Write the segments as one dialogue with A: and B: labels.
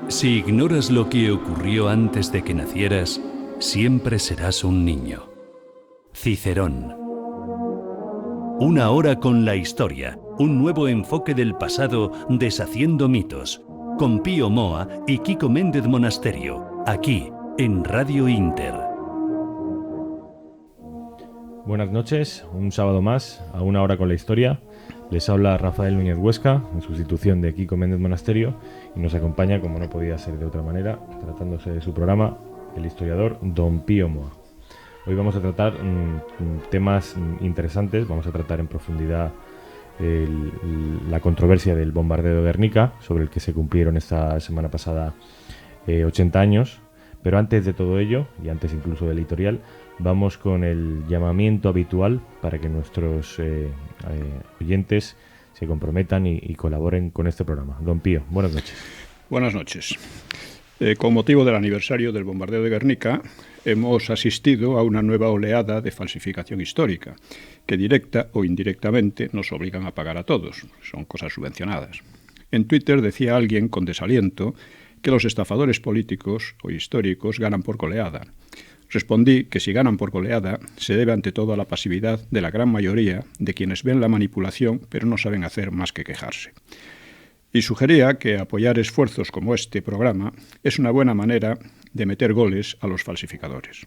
A: Si ignoras lo que ocurrió antes de que nacieras, siempre serás un niño. Cicerón. Una hora con la historia, un nuevo enfoque del pasado deshaciendo mitos, con Pío Moa y Quico Méndez Monasterio, aquí en Radio Inter.
B: Buenas noches, un sábado más, a una hora con la historia. Les habla Rafael Núñez Huesca, en sustitución de Quico Méndez Monasterio, y nos acompaña, como no podía ser de otra manera, tratándose de su programa, el historiador Don Pío Moa. Hoy vamos a tratar temas interesantes, vamos a tratar en profundidad la controversia del bombardeo de Guernica, sobre el que se cumplieron esta semana pasada 80 años, pero antes de todo ello, y antes incluso del editorial, vamos con el llamamiento habitual para que nuestros oyentes se comprometan y colaboren con este programa. Don Pío, buenas noches.
C: Buenas noches. Con motivo del aniversario del bombardeo de Guernica, hemos asistido a una nueva oleada de falsificación histórica, que directa o indirectamente nos obligan a pagar a todos. Son cosas subvencionadas. En Twitter decía alguien con desaliento que los estafadores políticos o históricos ganan por goleada. Respondí que si ganan por goleada, se debe ante todo a la pasividad de la gran mayoría de quienes ven la manipulación pero no saben hacer más que quejarse. Y sugería que apoyar esfuerzos como este programa es una buena manera de meter goles a los falsificadores.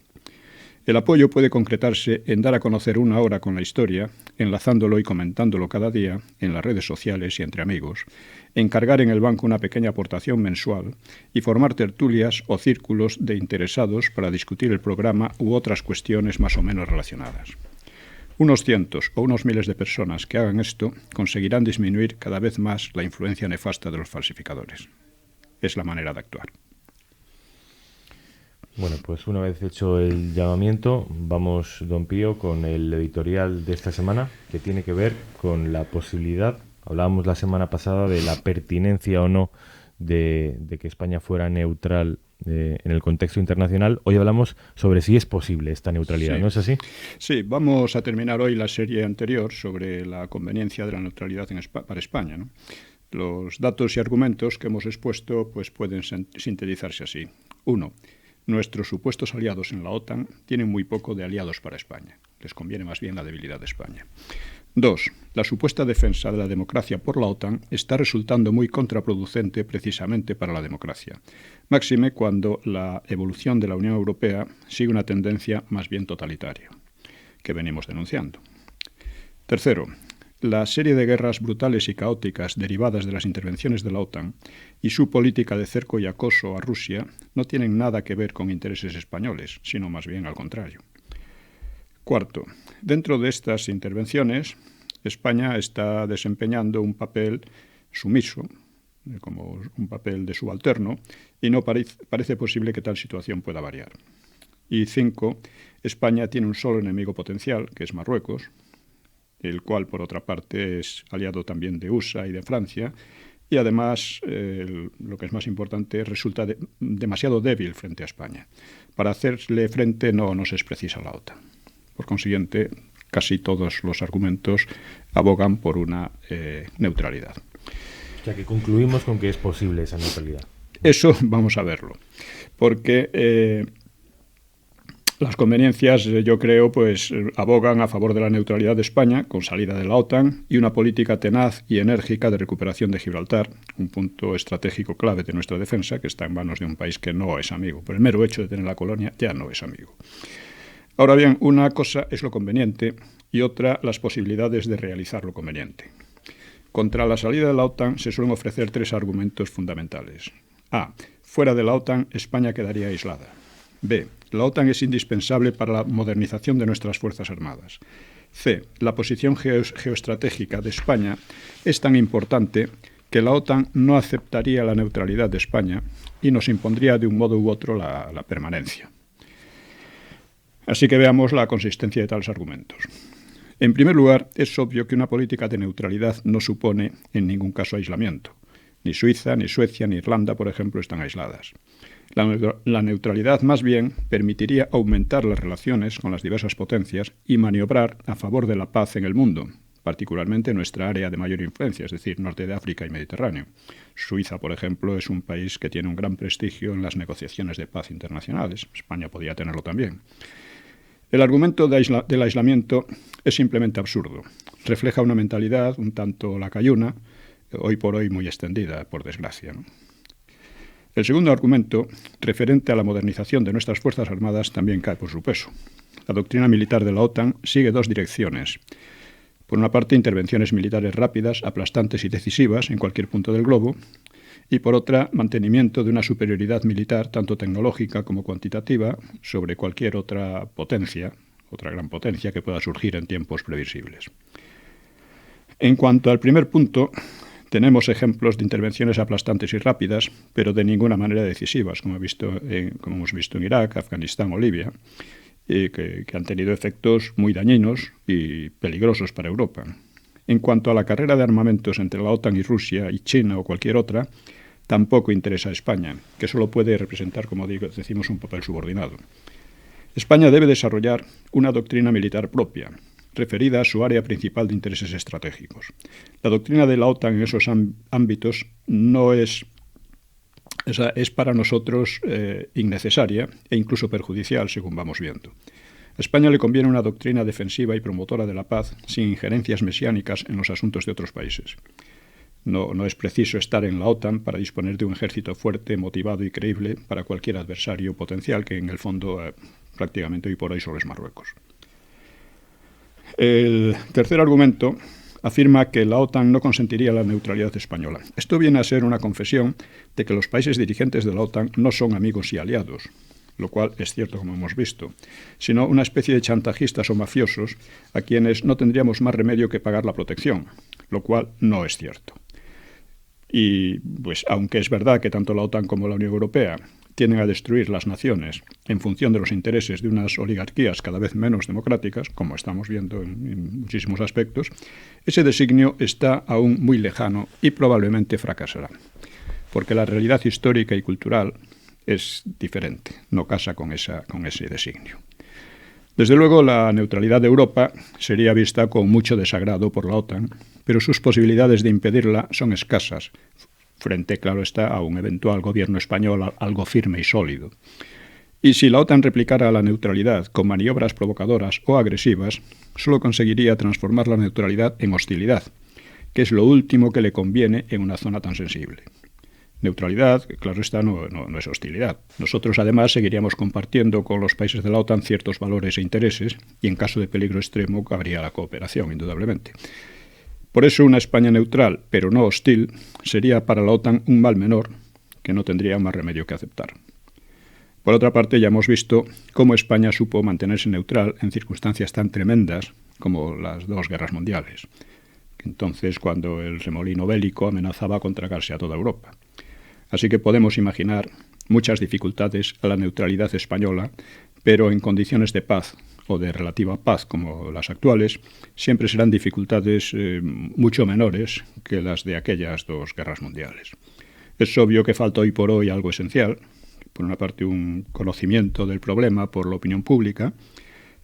C: El apoyo puede concretarse en dar a conocer una hora con la historia, enlazándolo y comentándolo cada día en las redes sociales y entre amigos, encargar en el banco una pequeña aportación mensual y formar tertulias o círculos de interesados para discutir el programa u otras cuestiones más o menos relacionadas. Unos cientos o unos miles de personas que hagan esto conseguirán disminuir cada vez más la influencia nefasta de los falsificadores. Es la manera de actuar.
B: Bueno, pues una vez hecho el llamamiento, vamos, don Pío, con el editorial de esta semana, que tiene que ver con la posibilidad, hablábamos la semana pasada de la pertinencia o no de que España fuera neutral en el contexto internacional. Hoy hablamos sobre si es posible esta neutralidad,
C: sí.
B: ¿No es así?
C: Sí, vamos a terminar hoy la serie anterior sobre la conveniencia de la neutralidad para España, ¿no? Los datos y argumentos que hemos expuesto pues pueden sintetizarse así. 1. Nuestros supuestos aliados en la OTAN tienen muy poco de aliados para España. Les conviene más bien la debilidad de España. 2. La supuesta defensa de la democracia por la OTAN está resultando muy contraproducente precisamente para la democracia. Máxime cuando la evolución de la Unión Europea sigue una tendencia más bien totalitaria, que venimos denunciando. 3. La serie de guerras brutales y caóticas derivadas de las intervenciones de la OTAN y su política de cerco y acoso a Rusia no tienen nada que ver con intereses españoles, sino más bien al contrario. 4. Dentro de estas intervenciones, España está desempeñando un papel sumiso, como un papel de subalterno, y no parece posible que tal situación pueda variar. Y 5. España tiene un solo enemigo potencial, que es Marruecos, el cual, por otra parte, es aliado también de USA y de Francia, y además, lo que es más importante, resulta demasiado débil frente a España. Para hacerle frente no nos es precisa la OTAN. Por consiguiente, casi todos los argumentos abogan por una neutralidad.
B: O sea que concluimos con que es posible esa neutralidad.
C: Eso vamos a verlo, porque las conveniencias, yo creo, pues abogan a favor de la neutralidad de España, con salida de la OTAN, y una política tenaz y enérgica de recuperación de Gibraltar, un punto estratégico clave de nuestra defensa, que está en manos de un país que no es amigo. Por el mero hecho de tener la colonia, ya no es amigo. Ahora bien, una cosa es lo conveniente y otra las posibilidades de realizar lo conveniente. Contra la salida de la OTAN se suelen ofrecer 3 argumentos fundamentales. A. Fuera de la OTAN, España quedaría aislada. B. La OTAN es indispensable para la modernización de nuestras Fuerzas Armadas. C. La posición geoestratégica de España es tan importante que la OTAN no aceptaría la neutralidad de España y nos impondría de un modo u otro la permanencia. Así que veamos la consistencia de tales argumentos. En primer lugar, es obvio que una política de neutralidad no supone en ningún caso aislamiento. Ni Suiza, ni Suecia, ni Irlanda, por ejemplo, están aisladas. La neutralidad más bien permitiría aumentar las relaciones con las diversas potencias y maniobrar a favor de la paz en el mundo, particularmente nuestra área de mayor influencia, es decir, norte de África y Mediterráneo. Suiza, por ejemplo, es un país que tiene un gran prestigio en las negociaciones de paz internacionales. España podría tenerlo también. El argumento del aislamiento es simplemente absurdo. Refleja una mentalidad un tanto lacayuna, hoy por hoy muy extendida, por desgracia, ¿no? El segundo argumento, referente a la modernización de nuestras Fuerzas Armadas, también cae por su peso. La doctrina militar de la OTAN sigue dos direcciones. Por una parte, intervenciones militares rápidas, aplastantes y decisivas en cualquier punto del globo, y por otra, mantenimiento de una superioridad militar, tanto tecnológica como cuantitativa, sobre cualquier otra potencia, otra gran potencia que pueda surgir en tiempos previsibles. En cuanto al primer punto, tenemos ejemplos de intervenciones aplastantes y rápidas, pero de ninguna manera decisivas, como hemos visto en Irak, Afganistán o Libia, que han tenido efectos muy dañinos y peligrosos para Europa. En cuanto a la carrera de armamentos entre la OTAN y Rusia y China o cualquier otra, tampoco interesa a España, que solo puede representar, como decimos, un papel subordinado. España debe desarrollar una doctrina militar propia, referida a su área principal de intereses estratégicos. La doctrina de la OTAN en esos ámbitos es para nosotros innecesaria e incluso perjudicial, según vamos viendo. A España le conviene una doctrina defensiva y promotora de la paz, sin injerencias mesiánicas en los asuntos de otros países. No es preciso estar en la OTAN para disponer de un ejército fuerte, motivado y creíble para cualquier adversario potencial, que en el fondo prácticamente hoy por hoy solo es Marruecos. El tercer argumento afirma que la OTAN no consentiría la neutralidad española. Esto viene a ser una confesión de que los países dirigentes de la OTAN no son amigos y aliados, lo cual es cierto, como hemos visto, sino una especie de chantajistas o mafiosos a quienes no tendríamos más remedio que pagar la protección, lo cual no es cierto. Y, pues, aunque es verdad que tanto la OTAN como la Unión Europea tienden a destruir las naciones en función de los intereses de unas oligarquías cada vez menos democráticas, como estamos viendo en muchísimos aspectos, ese designio está aún muy lejano y probablemente fracasará, porque la realidad histórica y cultural es diferente, no casa con ese designio. Desde luego, la neutralidad de Europa sería vista con mucho desagrado por la OTAN, pero sus posibilidades de impedirla son escasas, frente, claro está, a un eventual gobierno español algo firme y sólido. Y si la OTAN replicara la neutralidad con maniobras provocadoras o agresivas, solo conseguiría transformar la neutralidad en hostilidad, que es lo último que le conviene en una zona tan sensible. Neutralidad, claro está, no es hostilidad. Nosotros, además, seguiríamos compartiendo con los países de la OTAN ciertos valores e intereses, y en caso de peligro extremo cabría la cooperación, indudablemente. Por eso una España neutral, pero no hostil, sería para la OTAN un mal menor que no tendría más remedio que aceptar. Por otra parte, ya hemos visto cómo España supo mantenerse neutral en circunstancias tan tremendas como las dos guerras mundiales, entonces cuando el remolino bélico amenazaba con tragarse a toda Europa. Así que podemos imaginar muchas dificultades a la neutralidad española, pero en condiciones de paz o de relativa paz como las actuales, siempre serán dificultades mucho menores que las de aquellas dos guerras mundiales. Es obvio que falta hoy por hoy algo esencial, por una parte un conocimiento del problema por la opinión pública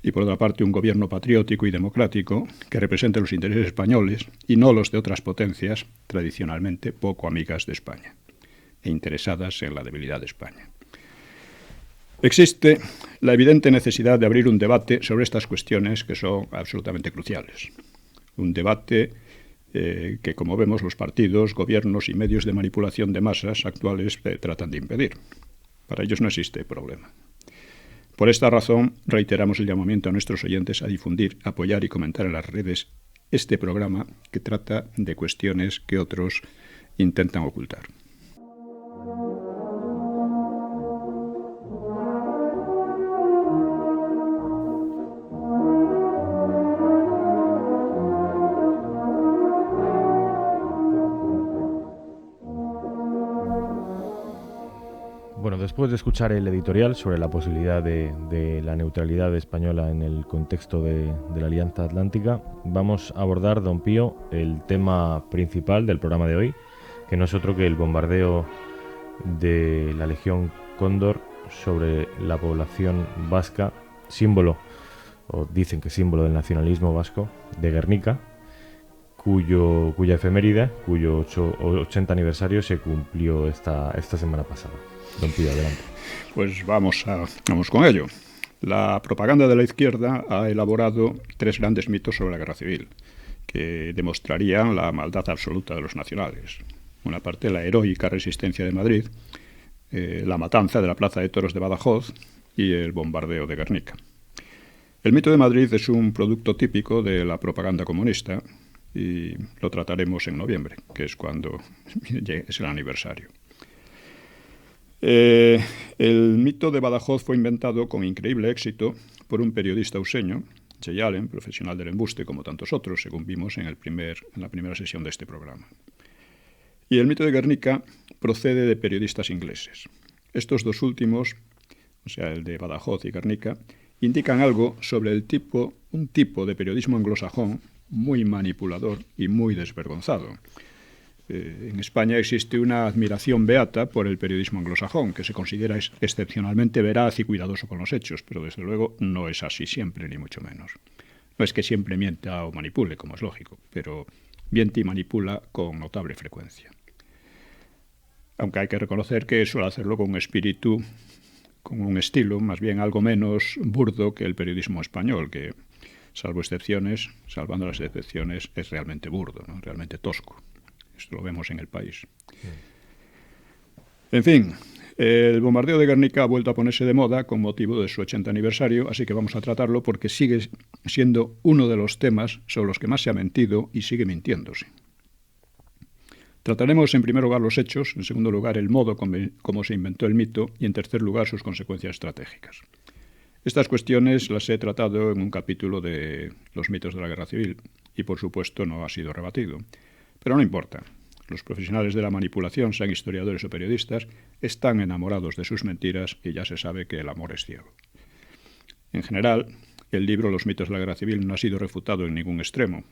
C: y por otra parte un gobierno patriótico y democrático que represente los intereses españoles y no los de otras potencias tradicionalmente poco amigas de España e interesadas en la debilidad de España. Existe la evidente necesidad de abrir un debate sobre estas cuestiones que son absolutamente cruciales. Un debate que, como vemos, los partidos, gobiernos y medios de manipulación de masas actuales tratan de impedir. Para ellos no existe problema. Por esta razón, reiteramos el llamamiento a nuestros oyentes a difundir, apoyar y comentar en las redes este programa que trata de cuestiones que otros intentan ocultar.
B: Bueno, después de escuchar el editorial sobre la posibilidad de la neutralidad española en el contexto de la Alianza Atlántica, vamos a abordar, don Pío, el tema principal del programa de hoy, que no es otro que el bombardeo de la Legión Cóndor sobre la población vasca, símbolo, o dicen que símbolo del nacionalismo vasco, de Guernica, cuya efeméride, cuyo 80 aniversario se cumplió esta semana pasada. Don Pío, adelante.
C: Pues vamos con ello. La propaganda de la izquierda ha elaborado 3 grandes mitos sobre la guerra civil, que demostrarían la maldad absoluta de los nacionales. Una parte, la heroica resistencia de Madrid, la matanza de la Plaza de Toros de Badajoz y el bombardeo de Guernica. El mito de Madrid es un producto típico de la propaganda comunista y lo trataremos en noviembre, que es cuando es el aniversario. El mito de Badajoz fue inventado con increíble éxito por un periodista useño, Jay Allen, profesional del embuste como tantos otros, según vimos en la primera sesión de este programa. Y el mito de Guernica procede de periodistas ingleses. Estos 2 últimos, o sea, el de Badajoz y Guernica, indican algo sobre un tipo de periodismo anglosajón muy manipulador y muy desvergonzado. En España existe una admiración beata por el periodismo anglosajón, que se considera excepcionalmente veraz y cuidadoso con los hechos, pero desde luego no es así siempre, ni mucho menos. No es que siempre mienta o manipule, como es lógico, pero miente y manipula con notable frecuencia. Aunque hay que reconocer que suele hacerlo con un espíritu, con un estilo más bien algo menos burdo que el periodismo español, que, salvando las excepciones, es realmente burdo, ¿no? Realmente tosco. Esto lo vemos en El País. En fin, el bombardeo de Guernica ha vuelto a ponerse de moda con motivo de su 80 aniversario, así que vamos a tratarlo porque sigue siendo uno de los temas sobre los que más se ha mentido y sigue mintiéndose. Trataremos en primer lugar los hechos, en segundo lugar el modo como se inventó el mito y en tercer lugar sus consecuencias estratégicas. Estas cuestiones las he tratado en un capítulo de los mitos de la guerra civil y por supuesto no ha sido rebatido. Pero no importa. Los profesionales de la manipulación, sean historiadores o periodistas, están enamorados de sus mentiras y ya se sabe que el amor es ciego. En general, el libro Los mitos de la guerra civil no ha sido refutado en ningún extremo,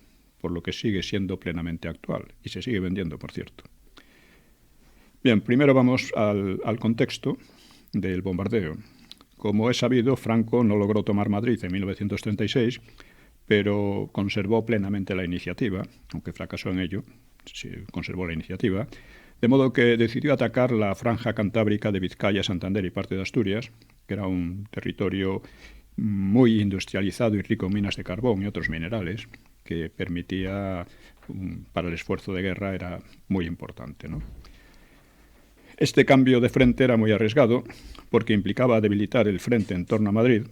C: por lo que sigue siendo plenamente actual y se sigue vendiendo, por cierto. Bien, primero vamos al contexto del bombardeo. Como es sabido, Franco no logró tomar Madrid en 1936, pero conservó plenamente la iniciativa, aunque fracasó en ello, conservó la iniciativa, de modo que decidió atacar la franja cantábrica de Vizcaya, Santander y parte de Asturias, que era un territorio muy industrializado y rico en minas de carbón y otros minerales, que permitía, para el esfuerzo de guerra, era muy importante, ¿no? Este cambio de frente era muy arriesgado, porque implicaba debilitar el frente en torno a Madrid,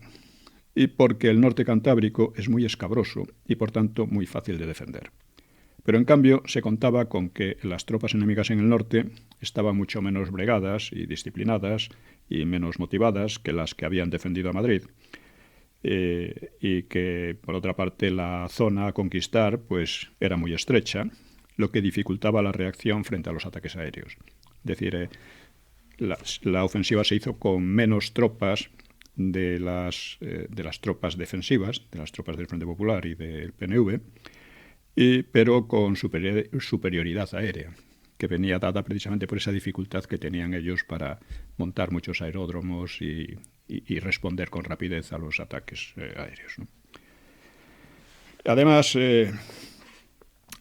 C: y porque el norte cantábrico es muy escabroso y, por tanto, muy fácil de defender. Pero, en cambio, se contaba con que las tropas enemigas en el norte estaban mucho menos bregadas y disciplinadas y menos motivadas que las que habían defendido a Madrid, y que, por otra parte, la zona a conquistar pues, era muy estrecha, lo que dificultaba la reacción frente a los ataques aéreos. Es decir, la ofensiva se hizo con menos tropas de las tropas defensivas, de las tropas del Frente Popular y del PNV, pero con superioridad aérea, que venía dada precisamente por esa dificultad que tenían ellos para montar muchos aeródromos y responder con rapidez a los ataques aéreos, ¿no? Además,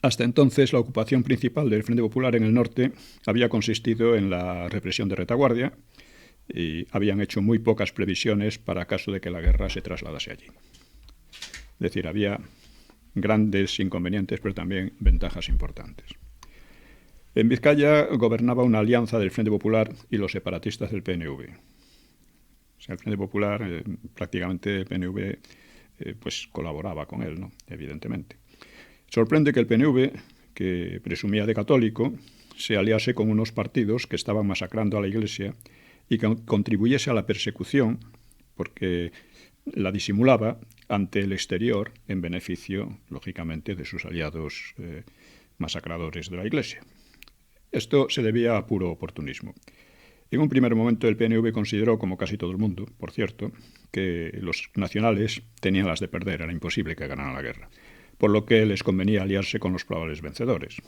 C: hasta entonces la ocupación principal del Frente Popular en el norte había consistido en la represión de retaguardia y habían hecho muy pocas previsiones para caso de que la guerra se trasladase allí. Es decir, había grandes inconvenientes, pero también ventajas importantes. En Vizcaya gobernaba una alianza del Frente Popular y los separatistas del PNV. O sea, el Frente Popular, prácticamente el PNV, pues colaboraba con él, ¿no? Evidentemente. Sorprende que el PNV, que presumía de católico, se aliase con unos partidos que estaban masacrando a la Iglesia y que contribuyese a la persecución, porque la disimulaba ante el exterior en beneficio, lógicamente, de sus aliados masacradores de la Iglesia. Esto se debía a puro oportunismo. En un primer momento el PNV consideró, como casi todo el mundo, por cierto, que los nacionales tenían las de perder, era imposible que ganaran la guerra, por lo que les convenía aliarse con los probables vencedores.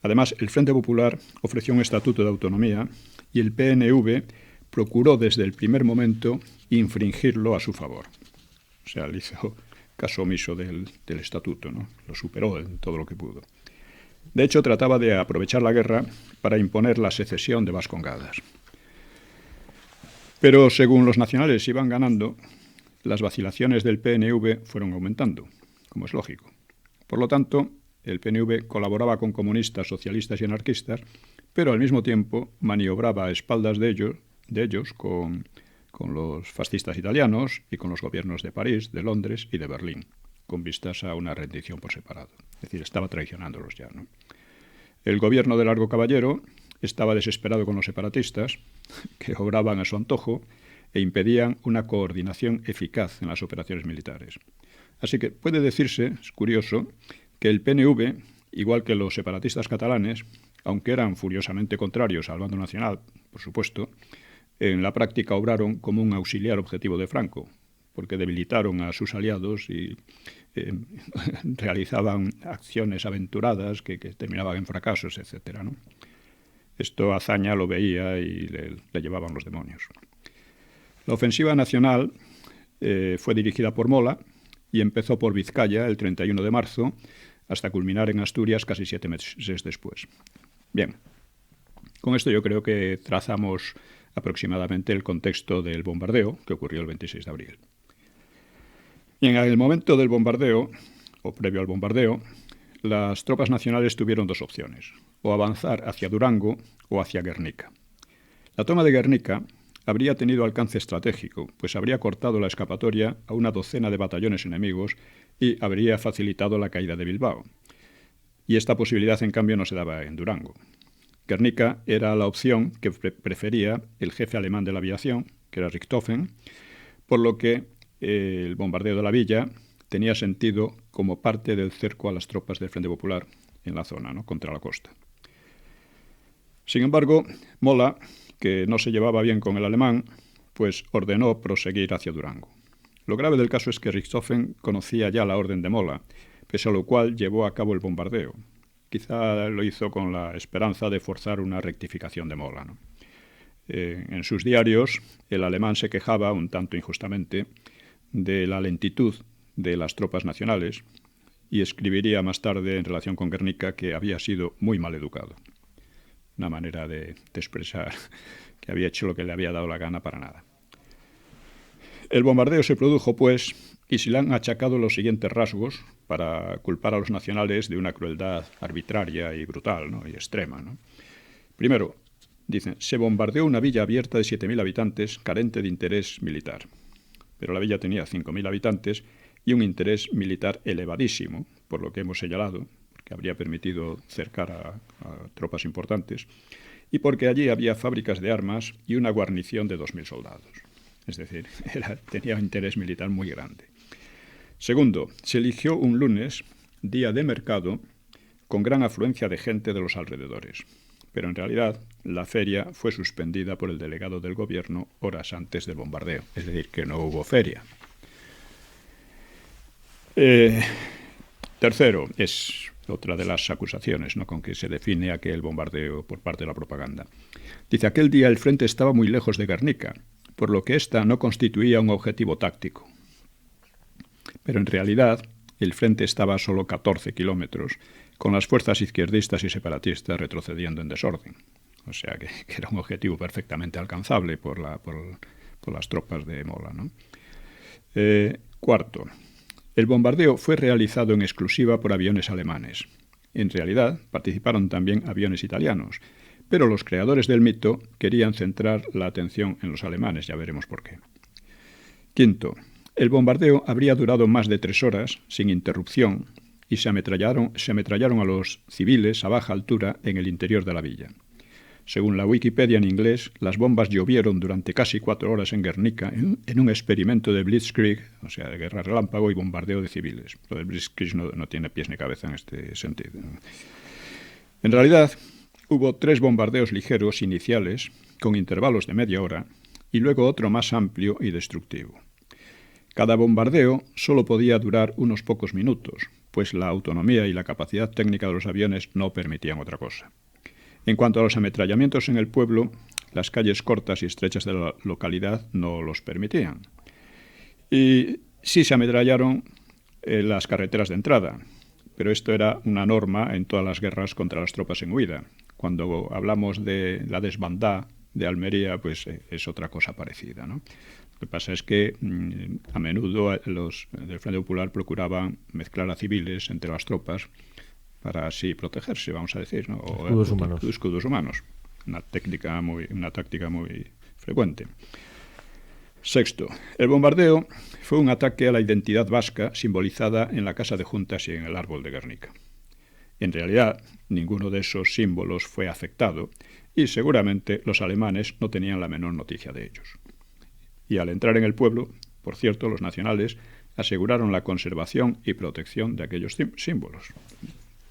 C: Además, el Frente Popular ofreció un estatuto de autonomía y el PNV procuró desde el primer momento infringirlo a su favor. O sea, le hizo caso omiso del estatuto, ¿no? Lo superó en todo lo que pudo. De hecho, trataba de aprovechar la guerra para imponer la secesión de Vascongadas. Pero según los nacionales iban ganando, las vacilaciones del PNV fueron aumentando, como es lógico. Por lo tanto, el PNV colaboraba con comunistas, socialistas y anarquistas, pero al mismo tiempo maniobraba a espaldas de ellos con los fascistas italianos y con los gobiernos de París, de Londres y de Berlín, con vistas a una rendición por separado. Es decir, estaba traicionándolos ya, ¿no? El gobierno de Largo Caballero estaba desesperado con los separatistas, que obraban a su antojo e impedían una coordinación eficaz en las operaciones militares. Así que puede decirse, es curioso, que el PNV, igual que los separatistas catalanes, aunque eran furiosamente contrarios al bando nacional, por supuesto, en la práctica obraron como un auxiliar objetivo de Franco, porque debilitaron a sus aliados y realizaban acciones aventuradas que terminaban en fracasos, etc., ¿no? Esto Azaña lo veía y le llevaban los demonios. La ofensiva nacional fue dirigida por Mola y empezó por Vizcaya el 31 de marzo hasta culminar en Asturias casi 7 meses después. Bien, con esto yo creo que trazamos aproximadamente el contexto del bombardeo que ocurrió el 26 de abril. Y en el momento del bombardeo, o previo al bombardeo, las tropas nacionales tuvieron dos opciones, o avanzar hacia Durango o hacia Guernica. La toma de Guernica habría tenido alcance estratégico, pues habría cortado la escapatoria a una docena de batallones enemigos y habría facilitado la caída de Bilbao. Y esta posibilidad, en cambio, no se daba en Durango. Guernica era la opción que prefería el jefe alemán de la aviación, que era Richthofen, por lo que el bombardeo de la villa tenía sentido como parte del cerco a las tropas del Frente Popular en la zona, ¿no?, contra la costa. Sin embargo, Mola, que no se llevaba bien con el alemán, pues ordenó proseguir hacia Durango. Lo grave del caso es que Richthofen conocía ya la orden de Mola, pese a lo cual llevó a cabo el bombardeo. Quizá lo hizo con la esperanza de forzar una rectificación de Mola, ¿no? En sus diarios, el alemán se quejaba, un tanto injustamente, de la lentitud de las tropas nacionales y escribiría más tarde en relación con Guernica que había sido muy mal educado. Una manera de expresar que había hecho lo que le había dado la gana para nada. El bombardeo se produjo, pues, y se le han achacado los siguientes rasgos para culpar a los nacionales de una crueldad arbitraria y brutal, ¿no?, y extrema, ¿no? Primero, dicen, se bombardeó una villa abierta de 7.000 habitantes carente de interés militar. Pero la villa tenía 5.000 habitantes y un interés militar elevadísimo, por lo que hemos señalado, porque habría permitido cercar a tropas importantes, y porque allí había fábricas de armas y una guarnición de 2.000 soldados. Es decir, tenía un interés militar muy grande. Segundo, se eligió un lunes, día de mercado, con gran afluencia de gente de los alrededores. Pero en realidad la feria fue suspendida por el delegado del gobierno horas antes del bombardeo. Es decir, que no hubo feria. Tercero, es otra de las acusaciones, ¿no?, con que se define aquel bombardeo por parte de la propaganda. Dice, aquel día el frente estaba muy lejos de Guernica, por lo que ésta no constituía un objetivo táctico. Pero en realidad el frente estaba a solo 14 kilómetros, con las fuerzas izquierdistas y separatistas retrocediendo en desorden. O sea que era un objetivo perfectamente alcanzable por las tropas de Mola, ¿no? Cuarto, el bombardeo fue realizado en exclusiva por aviones alemanes. En realidad participaron también aviones italianos, pero los creadores del mito querían centrar la atención en los alemanes, ya veremos por qué. Quinto, el bombardeo habría durado más de 3 horas, sin interrupción, y se ametrallaron a los civiles a baja altura en el interior de la villa. Según la Wikipedia en inglés, las bombas llovieron durante casi 4 horas en Guernica en un experimento de blitzkrieg, o sea, de guerra relámpago y bombardeo de civiles. Lo del blitzkrieg no tiene pies ni cabeza en este sentido. En realidad, hubo 3 bombardeos ligeros iniciales, con intervalos de media hora, y luego otro más amplio y destructivo. Cada bombardeo solo podía durar unos pocos minutos, pues la autonomía y la capacidad técnica de los aviones no permitían otra cosa. En cuanto a los ametrallamientos en el pueblo, las calles cortas y estrechas de la localidad no los permitían. Y sí se ametrallaron las carreteras de entrada, pero esto era una norma en todas las guerras contra las tropas en huida. Cuando hablamos de la desbandada de Almería, pues es otra cosa parecida, ¿no? Lo que pasa es que a menudo los del Frente Popular procuraban mezclar a civiles entre las tropas para así protegerse, vamos a decir, ¿no? Escudos humanos. Una táctica muy frecuente. Sexto, el bombardeo fue un ataque a la identidad vasca simbolizada en la Casa de Juntas y en el Árbol de Guernica. En realidad, ninguno de esos símbolos fue afectado y seguramente los alemanes no tenían la menor noticia de ellos. Y al entrar en el pueblo, por cierto, los nacionales aseguraron la conservación y protección de aquellos símbolos.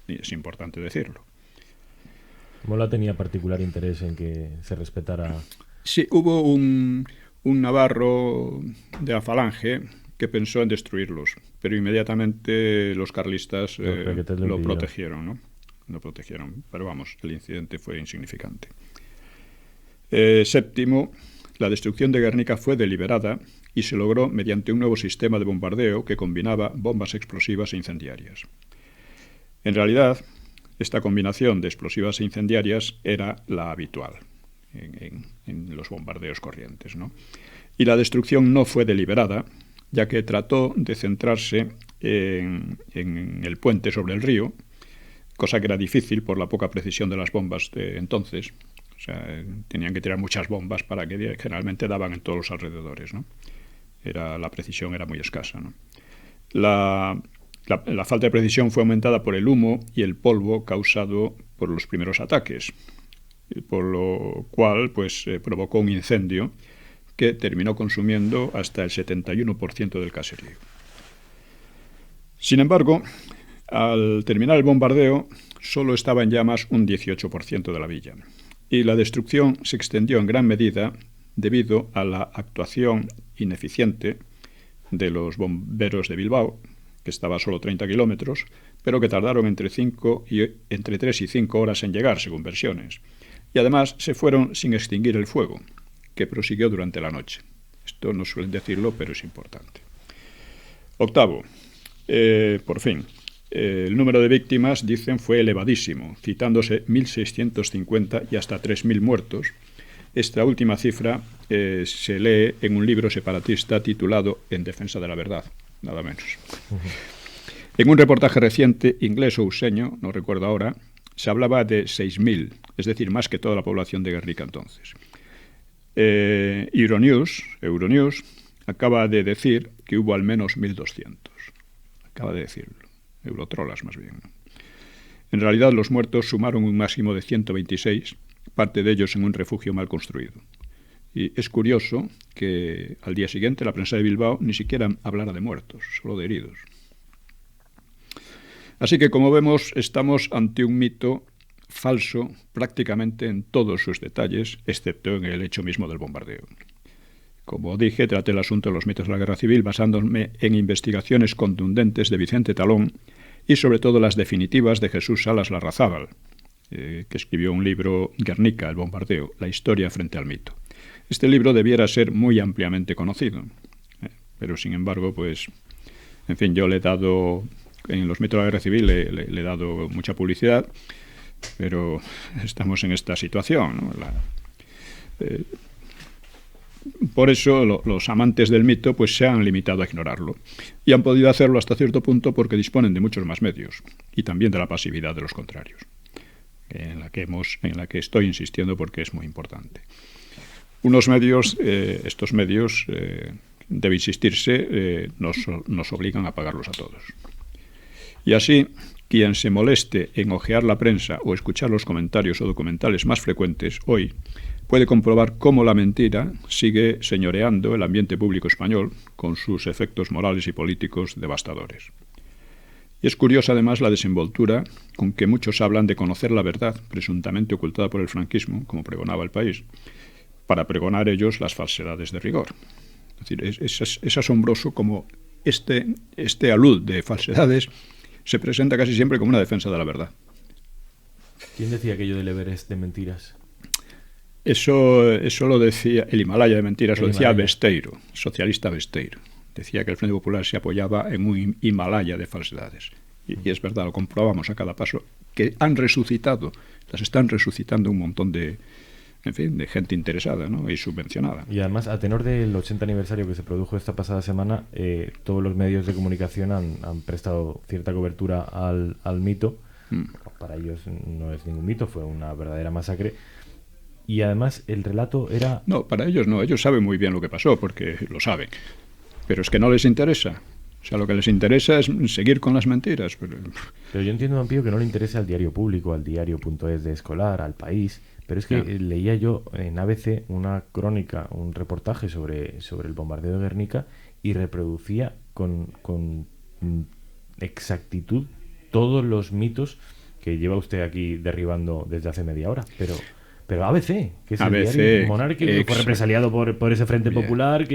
C: Y es importante decirlo.
B: Mola tenía particular interés en que se respetara.
C: Sí, hubo un navarro de la Falange que pensó en destruirlos, pero inmediatamente los carlistas lo protegieron, ¿no? Lo protegieron, pero vamos, el incidente fue insignificante. Séptimo, la destrucción de Guernica fue deliberada y se logró mediante un nuevo sistema de bombardeo que combinaba bombas explosivas e incendiarias. En realidad, esta combinación de explosivas e incendiarias era la habitual en los bombardeos corrientes, ¿no? Y la destrucción no fue deliberada, ya que trató de centrarse en el puente sobre el río, cosa que era difícil por la poca precisión de las bombas de entonces. O sea, tenían que tirar muchas bombas para que generalmente daban en todos los alrededores, ¿no? La precisión era muy escasa, ¿no? La falta de precisión fue aumentada por el humo y el polvo causado por los primeros ataques, por lo cual pues provocó un incendio que terminó consumiendo hasta el 71% del caserío. Sin embargo, al terminar el bombardeo, solo estaba en llamas un 18% de la villa, y la destrucción se extendió en gran medida debido a la actuación ineficiente de los bomberos de Bilbao, que estaba a solo 30 kilómetros, pero que tardaron entre 3 y 5 horas en llegar, según versiones. Y además se fueron sin extinguir el fuego, que prosiguió durante la noche. Esto no suelen decirlo, pero es importante. Octavo, por fin, el número de víctimas, dicen, fue elevadísimo, citándose 1.650 y hasta 3.000 muertos. Esta última cifra se lee en un libro separatista titulado En defensa de la verdad, nada menos. En un reportaje reciente, inglés o useño, no recuerdo ahora, se hablaba de 6.000, es decir, más que toda la población de Guernica entonces. Euronews acaba de decir que hubo al menos 1.200. Acaba de decirlo. Eurotrolas, más bien, ¿no? En realidad, los muertos sumaron un máximo de 126, parte de ellos en un refugio mal construido. Y es curioso que al día siguiente la prensa de Bilbao ni siquiera hablara de muertos, solo de heridos. Así que, como vemos, estamos ante un mito falso prácticamente en todos sus detalles, excepto en el hecho mismo del bombardeo. Como dije, traté el asunto de los mitos de la Guerra Civil basándome en investigaciones contundentes de Vicente Talón y sobre todo las definitivas de Jesús Salas Larrazábal, que escribió un libro, Guernica, el bombardeo, la historia frente al mito. Este libro debiera ser muy ampliamente conocido, pero sin embargo, pues, en fin, yo le he dado, en los mitos de la Guerra Civil le he dado mucha publicidad, pero estamos en esta situación, ¿no? Por eso los amantes del mito pues se han limitado a ignorarlo y han podido hacerlo hasta cierto punto porque disponen de muchos más medios y también de la pasividad de los contrarios, en la que estoy insistiendo porque es muy importante. Unos medios, estos medios, debe insistirse, nos obligan a pagarlos a todos. Y así, quien se moleste en hojear la prensa o escuchar los comentarios o documentales más frecuentes hoy puede comprobar cómo la mentira sigue señoreando el ambiente público español con sus efectos morales y políticos devastadores. Y es curiosa además la desenvoltura con que muchos hablan de conocer la verdad presuntamente ocultada por el franquismo, como pregonaba el país, para pregonar ellos las falsedades de rigor. Es decir, es asombroso cómo este alud de falsedades se presenta casi siempre como una defensa de la verdad.
B: ¿Quién decía aquello del Everest de mentiras?
C: Eso lo decía, el Himalaya de mentiras, lo decía Besteiro, socialista Besteiro. Decía que el Frente Popular se apoyaba en un Himalaya de falsedades. Y es verdad, lo comprobamos a cada paso, que las están resucitando un montón de gente interesada, ¿no? Y subvencionada.
B: Y además, a tenor del 80 aniversario que se produjo esta pasada semana, todos los medios de comunicación han prestado cierta cobertura al mito. Para ellos no es ningún mito, fue una verdadera masacre. Y además el relato era...
C: No, para ellos no, ellos saben muy bien lo que pasó, porque lo saben. Pero es que no les interesa. O sea, lo que les interesa es seguir con las mentiras. Pero
B: yo entiendo, Don Pío, que no le interesa al diario público, al diario.es de Escolar, al País... Pero es que leía yo en ABC una crónica, un reportaje sobre el bombardeo de Guernica y reproducía con exactitud todos los mitos que lleva usted aquí derribando desde hace media hora. Pero ABC, que es el diario monárquico, que fue represaliado por ese Frente Popular.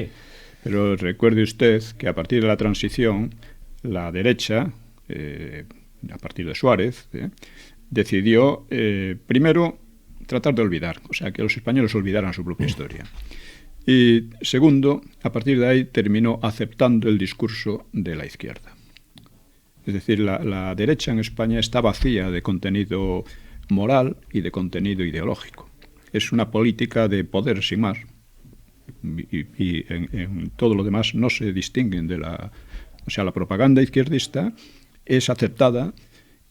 C: Pero recuerde usted que a partir de la transición, la derecha, a partir de Suárez, decidió primero tratar de olvidar, o sea, que los españoles olvidaran su propia historia. Y segundo, a partir de ahí terminó aceptando el discurso de la izquierda. Es decir, la derecha en España está vacía de contenido moral y de contenido ideológico. Es una política de poder sin más. Y en todo lo demás no se distinguen de la... O sea, la propaganda izquierdista es aceptada.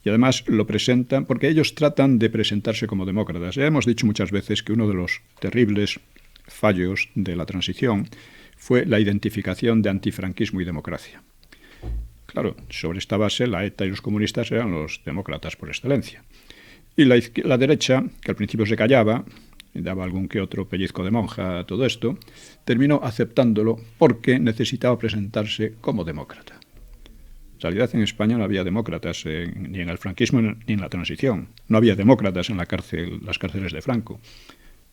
C: Y además lo presentan, porque ellos tratan de presentarse como demócratas. Ya hemos dicho muchas veces que uno de los terribles fallos de la transición fue la identificación de antifranquismo y democracia. Claro, sobre esta base la ETA y los comunistas eran los demócratas por excelencia. Y la derecha, que al principio se callaba, daba algún que otro pellizco de monja a todo esto, terminó aceptándolo porque necesitaba presentarse como demócrata. En realidad en España no había demócratas ni en el franquismo ni en la transición. No había demócratas en las cárceles de Franco.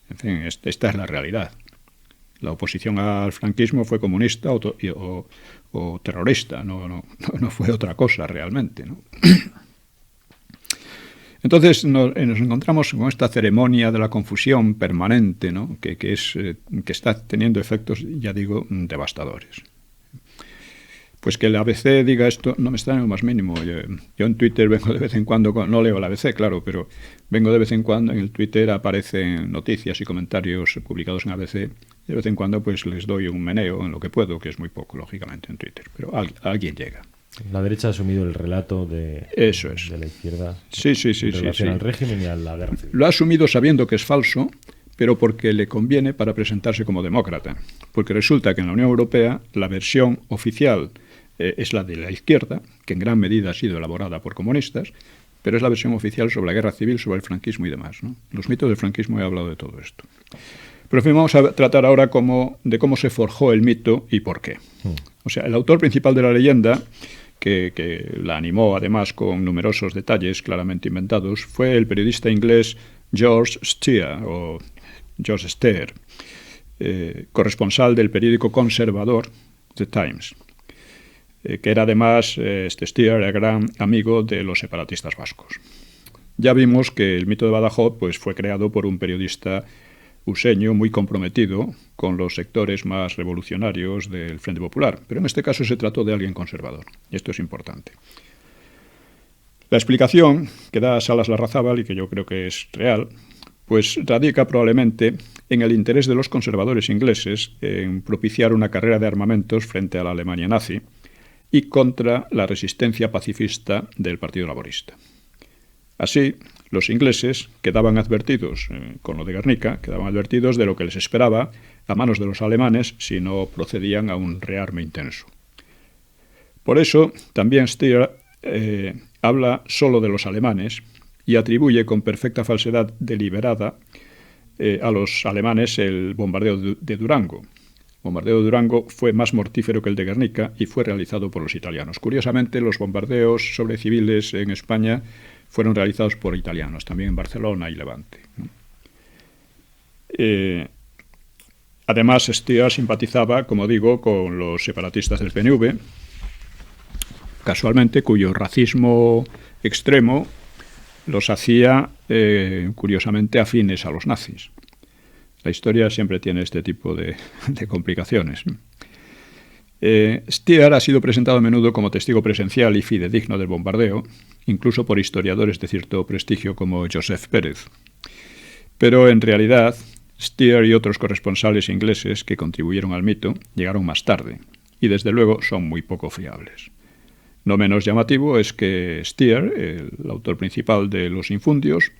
C: En fin, esta es la realidad. La oposición al franquismo fue comunista o terrorista, no fue otra cosa realmente, ¿no? Entonces nos encontramos con esta ceremonia de la confusión permanente, ¿no? que está teniendo efectos, ya digo, devastadores. Pues que el ABC diga esto no me extraña lo más mínimo. Yo en Twitter vengo de vez en cuando, no leo el ABC, claro, pero vengo de vez en cuando, en el Twitter aparecen noticias y comentarios publicados en ABC, y de vez en cuando pues les doy un meneo en lo que puedo, que es muy poco, lógicamente, en Twitter, pero alguien llega.
B: La derecha ha asumido el relato de la izquierda en relación al régimen y a la guerra civil.
C: Lo ha asumido sabiendo que es falso, pero porque le conviene para presentarse como demócrata, porque resulta que en la Unión Europea la versión oficial es la de la izquierda, que en gran medida ha sido elaborada por comunistas, pero es la versión oficial sobre la guerra civil, sobre el franquismo y demás, ¿no? Los mitos del franquismo he hablado de todo esto. Pero en fin, vamos a tratar ahora de cómo se forjó el mito y por qué. O sea, el autor principal de la leyenda, que la animó además con numerosos detalles claramente inventados, fue el periodista inglés George Steer, corresponsal del periódico conservador The Times, que era además, Steer era gran amigo de los separatistas vascos. Ya vimos que el mito de Badajoz pues, fue creado por un periodista useño muy comprometido con los sectores más revolucionarios del Frente Popular, pero en este caso se trató de alguien conservador, y esto es importante. La explicación que da Salas Larrazábal, y que yo creo que es real, pues radica probablemente en el interés de los conservadores ingleses en propiciar una carrera de armamentos frente a la Alemania nazi y contra la resistencia pacifista del Partido Laborista. Así, los ingleses quedaban advertidos, con lo de Guernica, quedaban advertidos de lo que les esperaba a manos de los alemanes si no procedían a un rearme intenso. Por eso, también Steer habla solo de los alemanes y atribuye con perfecta falsedad deliberada a los alemanes el bombardeo de Durango. El bombardeo de Durango fue más mortífero que el de Guernica y fue realizado por los italianos. Curiosamente, los bombardeos sobre civiles en España fueron realizados por italianos, también en Barcelona y Levante. Además, Steer simpatizaba, como digo, con los separatistas del PNV, casualmente, cuyo racismo extremo los hacía, curiosamente, afines a los nazis. La historia siempre tiene este tipo de complicaciones. Stier ha sido presentado a menudo como testigo presencial y fidedigno del bombardeo, incluso por historiadores de cierto prestigio como Joseph Pérez. Pero en realidad, Stier y otros corresponsales ingleses que contribuyeron al mito llegaron más tarde y desde luego son muy poco fiables. No menos llamativo es que Stier, el autor principal de Los Infundios,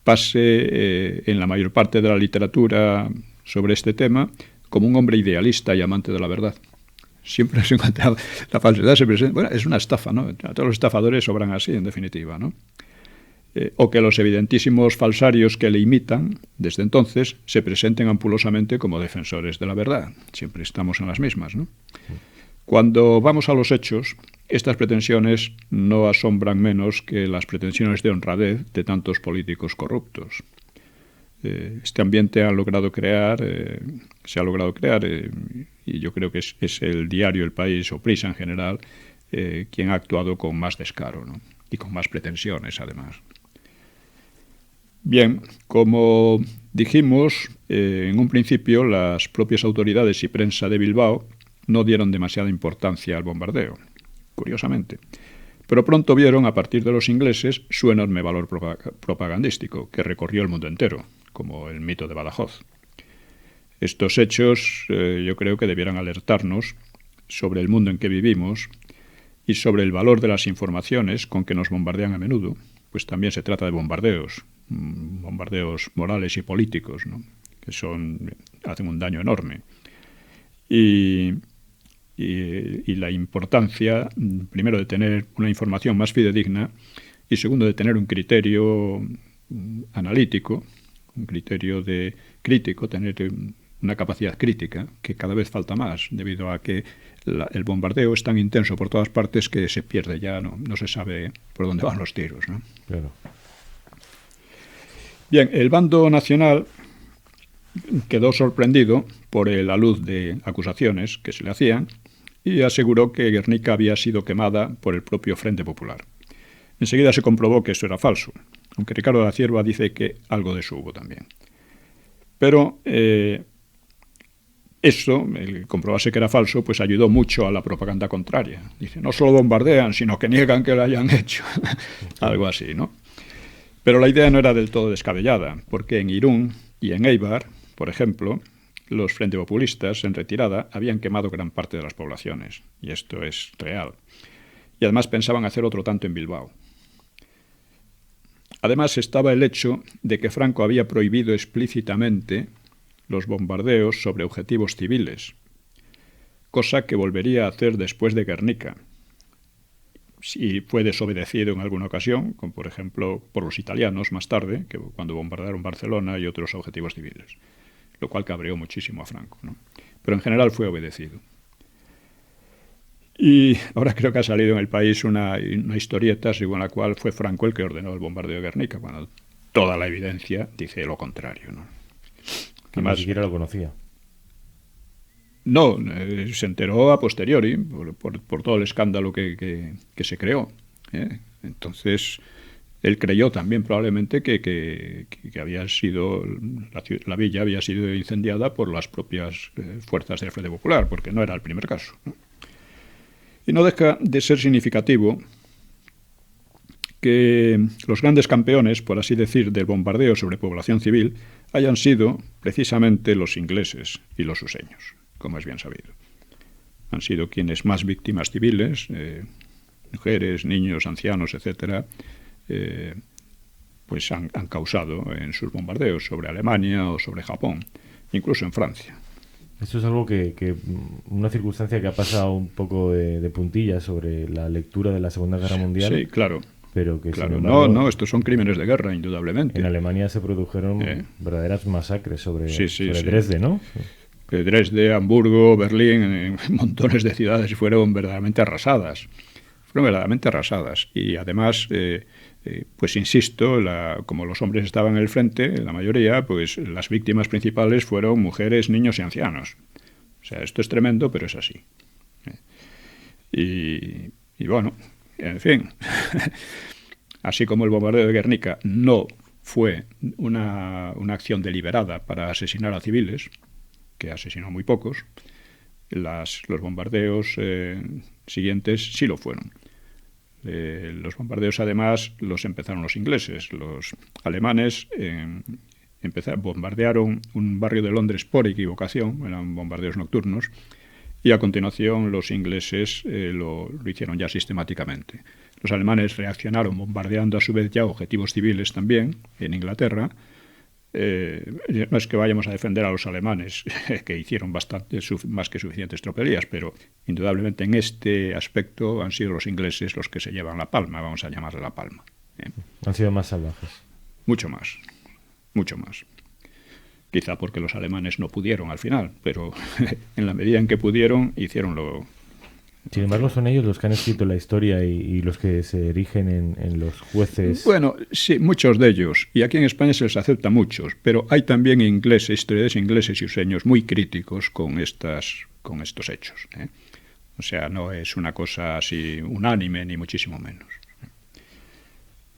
C: pase en la mayor parte de la literatura sobre este tema como un hombre idealista y amante de la verdad. Siempre se encontraba la falsedad, se presenta, bueno, es una estafa, ¿no? Todos los estafadores obran así, en definitiva, ¿no? O que los evidentísimos falsarios que le imitan desde entonces se presenten ampulosamente como defensores de la verdad. Siempre estamos en las mismas, ¿no? Cuando vamos a los hechos, estas pretensiones no asombran menos que las pretensiones de honradez de tantos políticos corruptos. Este ambiente se ha logrado crear, y yo creo que es el diario El País o Prisa en general quien ha actuado con más descaro, ¿no? Y con más pretensiones, además. Bien, como dijimos, en un principio las propias autoridades y prensa de Bilbao no dieron demasiada importancia al bombardeo, curiosamente. Pero pronto vieron, a partir de los ingleses, su enorme valor propagandístico, que recorrió el mundo entero, como el mito de Badajoz. Estos hechos yo creo que debieran alertarnos sobre el mundo en que vivimos y sobre el valor de las informaciones con que nos bombardean a menudo, pues también se trata de bombardeos morales y políticos, ¿no? Que hacen un daño enorme. Y la importancia, primero, de tener una información más fidedigna y, segundo, de tener un criterio analítico, un criterio crítico, tener una capacidad crítica que cada vez falta más debido a que el bombardeo es tan intenso por todas partes que se pierde ya, no se sabe por dónde van los tiros, ¿no?
B: Claro.
C: Bien, el bando nacional quedó sorprendido por la luz de acusaciones que se le hacían y aseguró que Guernica había sido quemada por el propio Frente Popular. Enseguida se comprobó que eso era falso, aunque Ricardo de la Cierva dice que algo de eso hubo también. Pero el comprobarse que era falso, pues ayudó mucho a la propaganda contraria. Dice, no solo bombardean, sino que niegan que lo hayan hecho. Algo así, ¿no? Pero la idea no era del todo descabellada, porque en Irún y en Eibar, por ejemplo, los frente populistas en retirada habían quemado gran parte de las poblaciones, y esto es real. Y además pensaban hacer otro tanto en Bilbao. Además estaba el hecho de que Franco había prohibido explícitamente los bombardeos sobre objetivos civiles, cosa que volvería a hacer después de Guernica. Y fue desobedecido en alguna ocasión, como por ejemplo por los italianos más tarde, que cuando bombardearon Barcelona y otros objetivos civiles, lo cual cabreó muchísimo a Franco, ¿no? Pero en general fue obedecido. Y ahora creo que ha salido en El País una historieta según la cual fue Franco el que ordenó el bombardeo de Guernica, cuando toda la evidencia dice lo contrario, ¿no?
B: Además, ni siquiera lo conocía.
C: No, se enteró a posteriori por todo el escándalo que se creó. Entonces, él creyó también probablemente que había sido la villa había sido incendiada por las propias fuerzas del Frente Popular, porque no era el primer caso, ¿no? Y no deja de ser significativo que los grandes campeones, por así decir, del bombardeo sobre población civil hayan sido precisamente los ingleses y los suseños, como es bien sabido. Han sido quienes más víctimas civiles, mujeres, niños, ancianos, etcétera, pues han causado en sus bombardeos sobre Alemania o sobre Japón, incluso en Francia.
B: Esto es algo que una circunstancia que ha pasado un poco de puntilla sobre la lectura de la Segunda Guerra Mundial.
C: Sí, claro.
B: Pero que
C: claro,
B: sin embargo,
C: no, estos son crímenes de guerra, indudablemente.
B: En Alemania se produjeron verdaderas masacres sobre Dresde, ¿no?
C: Dresde, Hamburgo, Berlín, montones de ciudades fueron verdaderamente arrasadas. Y además, pues insisto, como los hombres estaban en el frente, la mayoría, pues las víctimas principales fueron mujeres, niños y ancianos. O sea, esto es tremendo, pero es así. Y bueno, en fin, así como el bombardeo de Guernica no fue una acción deliberada para asesinar a civiles, que asesinó muy pocos, Los bombardeos siguientes sí lo fueron. Los bombardeos, además, los empezaron los ingleses. Los alemanes bombardearon un barrio de Londres por equivocación, eran bombardeos nocturnos, y a continuación los ingleses lo hicieron ya sistemáticamente. Los alemanes reaccionaron bombardeando a su vez ya objetivos civiles también en Inglaterra. No es que vayamos a defender a los alemanes, que hicieron más que suficientes tropelías, pero indudablemente en este aspecto han sido los ingleses los que se llevan la palma, vamos a llamarle la palma.
B: Han sido más salvajes.
C: Mucho más. Quizá porque los alemanes no pudieron al final, pero en la medida en que pudieron, hicieron lo...
B: Sin embargo, son ellos los que han escrito la historia y los que se erigen en los jueces.
C: Bueno, sí, muchos de ellos. Y aquí en España se les acepta muchos. Pero hay también historiadores ingleses y useños muy críticos con estos hechos. O sea, no es una cosa así unánime, ni muchísimo menos.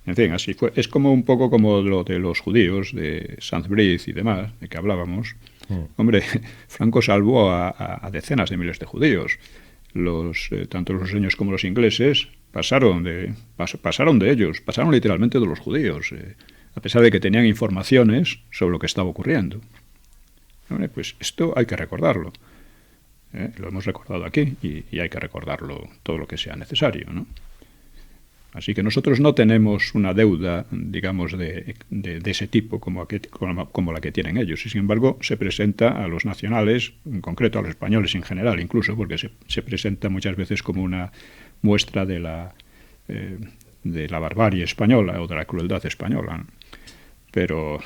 C: En fin, así fue. Es como un poco como lo de los judíos, de Sandbridge y demás, de que hablábamos. Hombre, Franco salvó a decenas de miles de judíos. Tanto los useños como los ingleses pasaron de ellos, pasaron literalmente de los judíos, a pesar de que tenían informaciones sobre lo que estaba ocurriendo. Pues esto hay que recordarlo. Lo hemos recordado aquí y hay que recordarlo todo lo que sea necesario, ¿no? Así que nosotros no tenemos una deuda, digamos, de ese tipo como la que tienen ellos. Y sin embargo, se presenta a los nacionales, en concreto a los españoles en general, incluso, porque se presenta muchas veces como una muestra de la barbarie española o de la crueldad española. Pero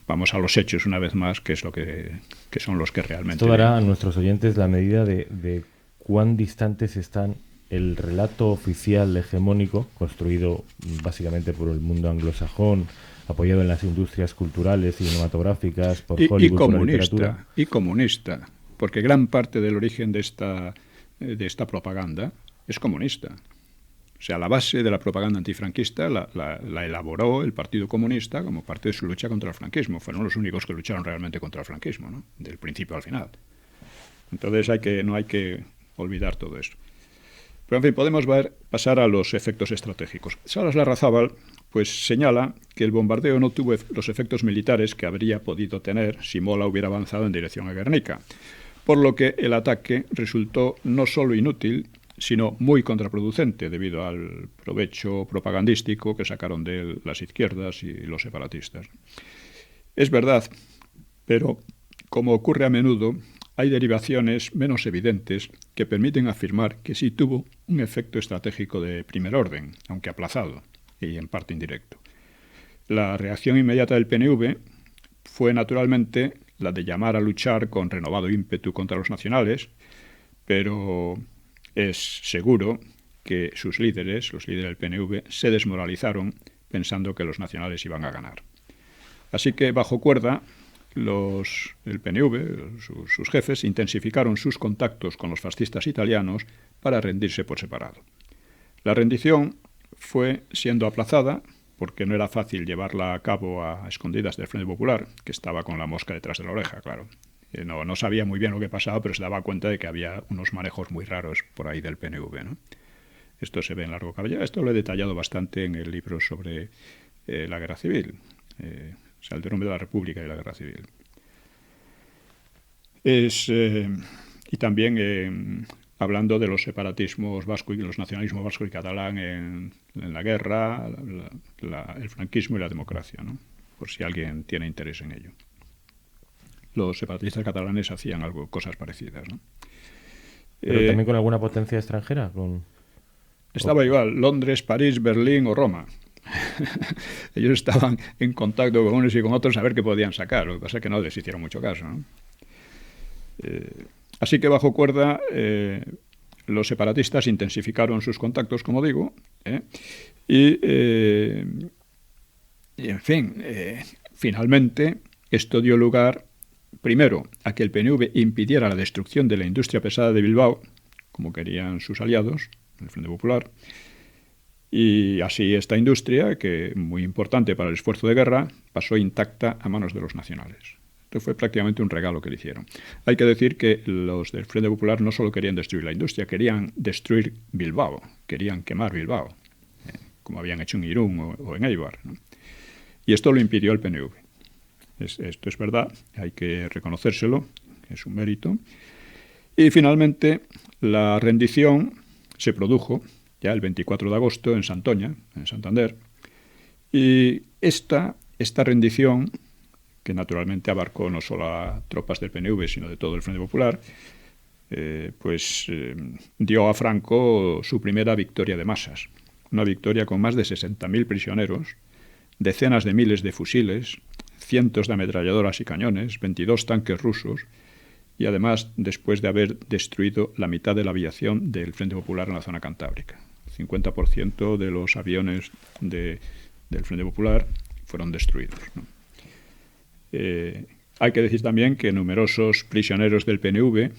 C: vamos a los hechos una vez más, que es lo que son los que realmente...
B: Esto dará a nuestros oyentes la medida de cuán distantes están el relato oficial hegemónico, construido básicamente por el mundo anglosajón, apoyado en las industrias culturales y cinematográficas, por Hollywood, por la literatura.
C: Y comunista, porque gran parte del origen de esta propaganda es comunista. O sea, la base de la propaganda antifranquista la elaboró el Partido Comunista como parte de su lucha contra el franquismo. Fueron los únicos que lucharon realmente contra el franquismo, ¿no? Del principio al final. Entonces no hay que olvidar todo esto. Pero, en fin, podemos pasar a los efectos estratégicos. Salas Larrazábal pues, señala que el bombardeo no tuvo los efectos militares que habría podido tener si Mola hubiera avanzado en dirección a Guernica, por lo que el ataque resultó no solo inútil, sino muy contraproducente debido al provecho propagandístico que sacaron de él las izquierdas y los separatistas. Es verdad, pero como ocurre a menudo, hay derivaciones menos evidentes que permiten afirmar que sí tuvo un efecto estratégico de primer orden, aunque aplazado y en parte indirecto. La reacción inmediata del PNV fue naturalmente la de llamar a luchar con renovado ímpetu contra los nacionales, pero es seguro que sus líderes, los líderes del PNV, se desmoralizaron pensando que los nacionales iban a ganar. Así que, bajo cuerda, el PNV, sus jefes, intensificaron sus contactos con los fascistas italianos para rendirse por separado. La rendición fue siendo aplazada porque no era fácil llevarla a cabo a escondidas del Frente Popular, que estaba con la mosca detrás de la oreja, claro. No sabía muy bien lo que pasaba, pero se daba cuenta de que había unos manejos muy raros por ahí del PNV, ¿no? Esto se ve en Largo Caballero. Esto lo he detallado bastante en el libro sobre la Guerra Civil. O sea, el nombre de la República y la Guerra Civil. Y también hablando de los separatismos vasco y los nacionalismos vasco y catalán en la guerra, el franquismo y la democracia, ¿no? Por si alguien tiene interés en ello. Los separatistas catalanes hacían cosas parecidas, ¿no?
B: Pero también con alguna potencia extranjera.
C: Estaba igual, Londres, París, Berlín o Roma. Ellos estaban en contacto con unos y con otros a ver qué podían sacar. Lo que pasa es que no les hicieron mucho caso, ¿no? Así que bajo cuerda los separatistas intensificaron sus contactos, como digo, y en fin, finalmente esto dio lugar primero a que el PNV impidiera la destrucción de la industria pesada de Bilbao, como querían sus aliados, el Frente Popular, y así esta industria, que muy importante para el esfuerzo de guerra, pasó intacta a manos de los nacionales. Esto fue prácticamente un regalo que le hicieron. Hay que decir que los del Frente Popular no solo querían destruir la industria, querían destruir Bilbao, querían quemar Bilbao, como habían hecho en Irún o en Eibar, ¿no? Y esto lo impidió el PNV. Esto es verdad, hay que reconocérselo, es un mérito. Y finalmente la rendición se produjo ya el 24 de agosto en Santoña, en Santander, y esta rendición, que naturalmente abarcó no solo a tropas del PNV, sino de todo el Frente Popular, dio a Franco su primera victoria de masas. Una victoria con más de 60.000 prisioneros, decenas de miles de fusiles, cientos de ametralladoras y cañones, 22 tanques rusos, y además después de haber destruido la mitad de la aviación del Frente Popular en la zona cantábrica. 50% de los aviones del Frente Popular fueron destruidos, ¿no? Hay que decir también que numerosos prisioneros del PNV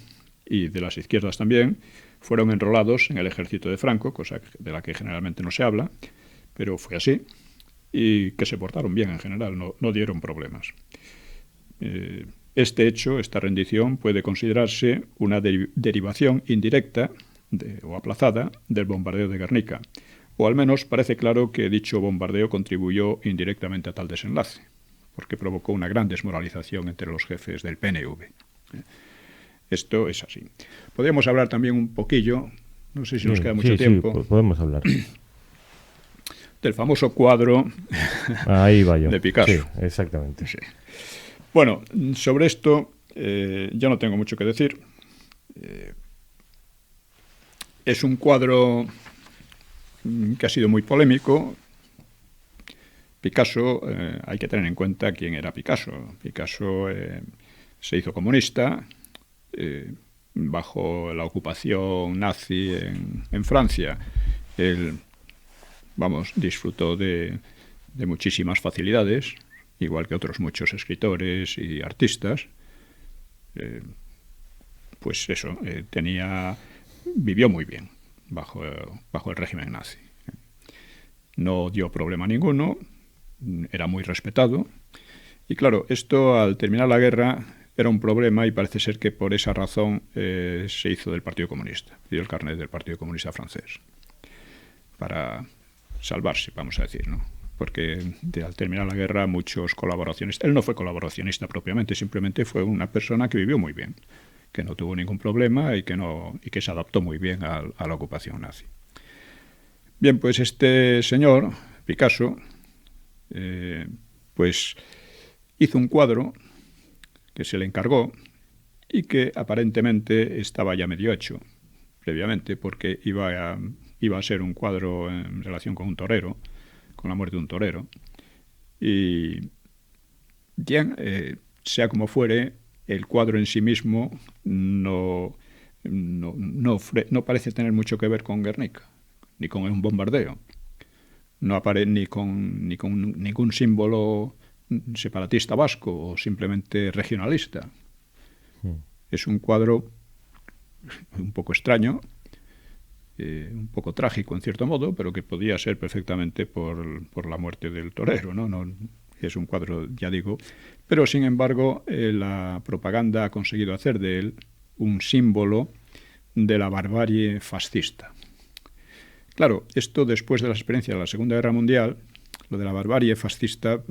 C: y de las izquierdas también fueron enrolados en el ejército de Franco, cosa de la que generalmente no se habla, pero fue así, y que se portaron bien en general, no dieron problemas. Este hecho, esta rendición, puede considerarse una derivación indirecta o aplazada del bombardeo de Guernica, o al menos parece claro que dicho bombardeo contribuyó indirectamente a tal desenlace, porque provocó una gran desmoralización entre los jefes del PNV. Esto es así. Podríamos hablar también un poquillo, no sé si nos queda mucho tiempo.
B: Sí, podemos hablar.
C: Del famoso cuadro
B: Ahí va yo.
C: de Picasso.
B: Sí, exactamente.
C: Sí. Bueno, sobre esto yo no tengo mucho que decir. Es un cuadro que ha sido muy polémico. Picasso, hay que tener en cuenta quién era Picasso. Picasso se hizo comunista bajo la ocupación nazi en Francia. Él, disfrutó de muchísimas facilidades, igual que otros muchos escritores y artistas. Pues eso, vivió muy bien bajo el régimen nazi. No dio problema ninguno, era muy respetado. Y claro, esto al terminar la guerra era un problema y parece ser que por esa razón se hizo del Partido Comunista. Dio el carnet del Partido Comunista francés para salvarse, vamos a decir, ¿no? Porque al terminar la guerra muchos colaboracionistas... Él no fue colaboracionista propiamente, simplemente fue una persona que vivió muy bien, que no tuvo ningún problema y que se adaptó muy bien a la ocupación nazi. Bien, pues este señor, Picasso, pues hizo un cuadro que se le encargó y que aparentemente estaba ya medio hecho previamente, porque iba a ser un cuadro en relación con un torero, con la muerte de un torero. Y bien, sea como fuere, el cuadro en sí mismo no parece tener mucho que ver con Guernica, ni con un bombardeo. No aparece ni con ningún símbolo separatista vasco o simplemente regionalista. Es un cuadro un poco extraño, un poco trágico en cierto modo, pero que podía ser perfectamente por la muerte del torero, ¿no? Es un cuadro, ya digo, pero sin embargo la propaganda ha conseguido hacer de él un símbolo de la barbarie fascista. Claro, esto después de la experiencia de la Segunda Guerra Mundial, lo de la barbarie fascista,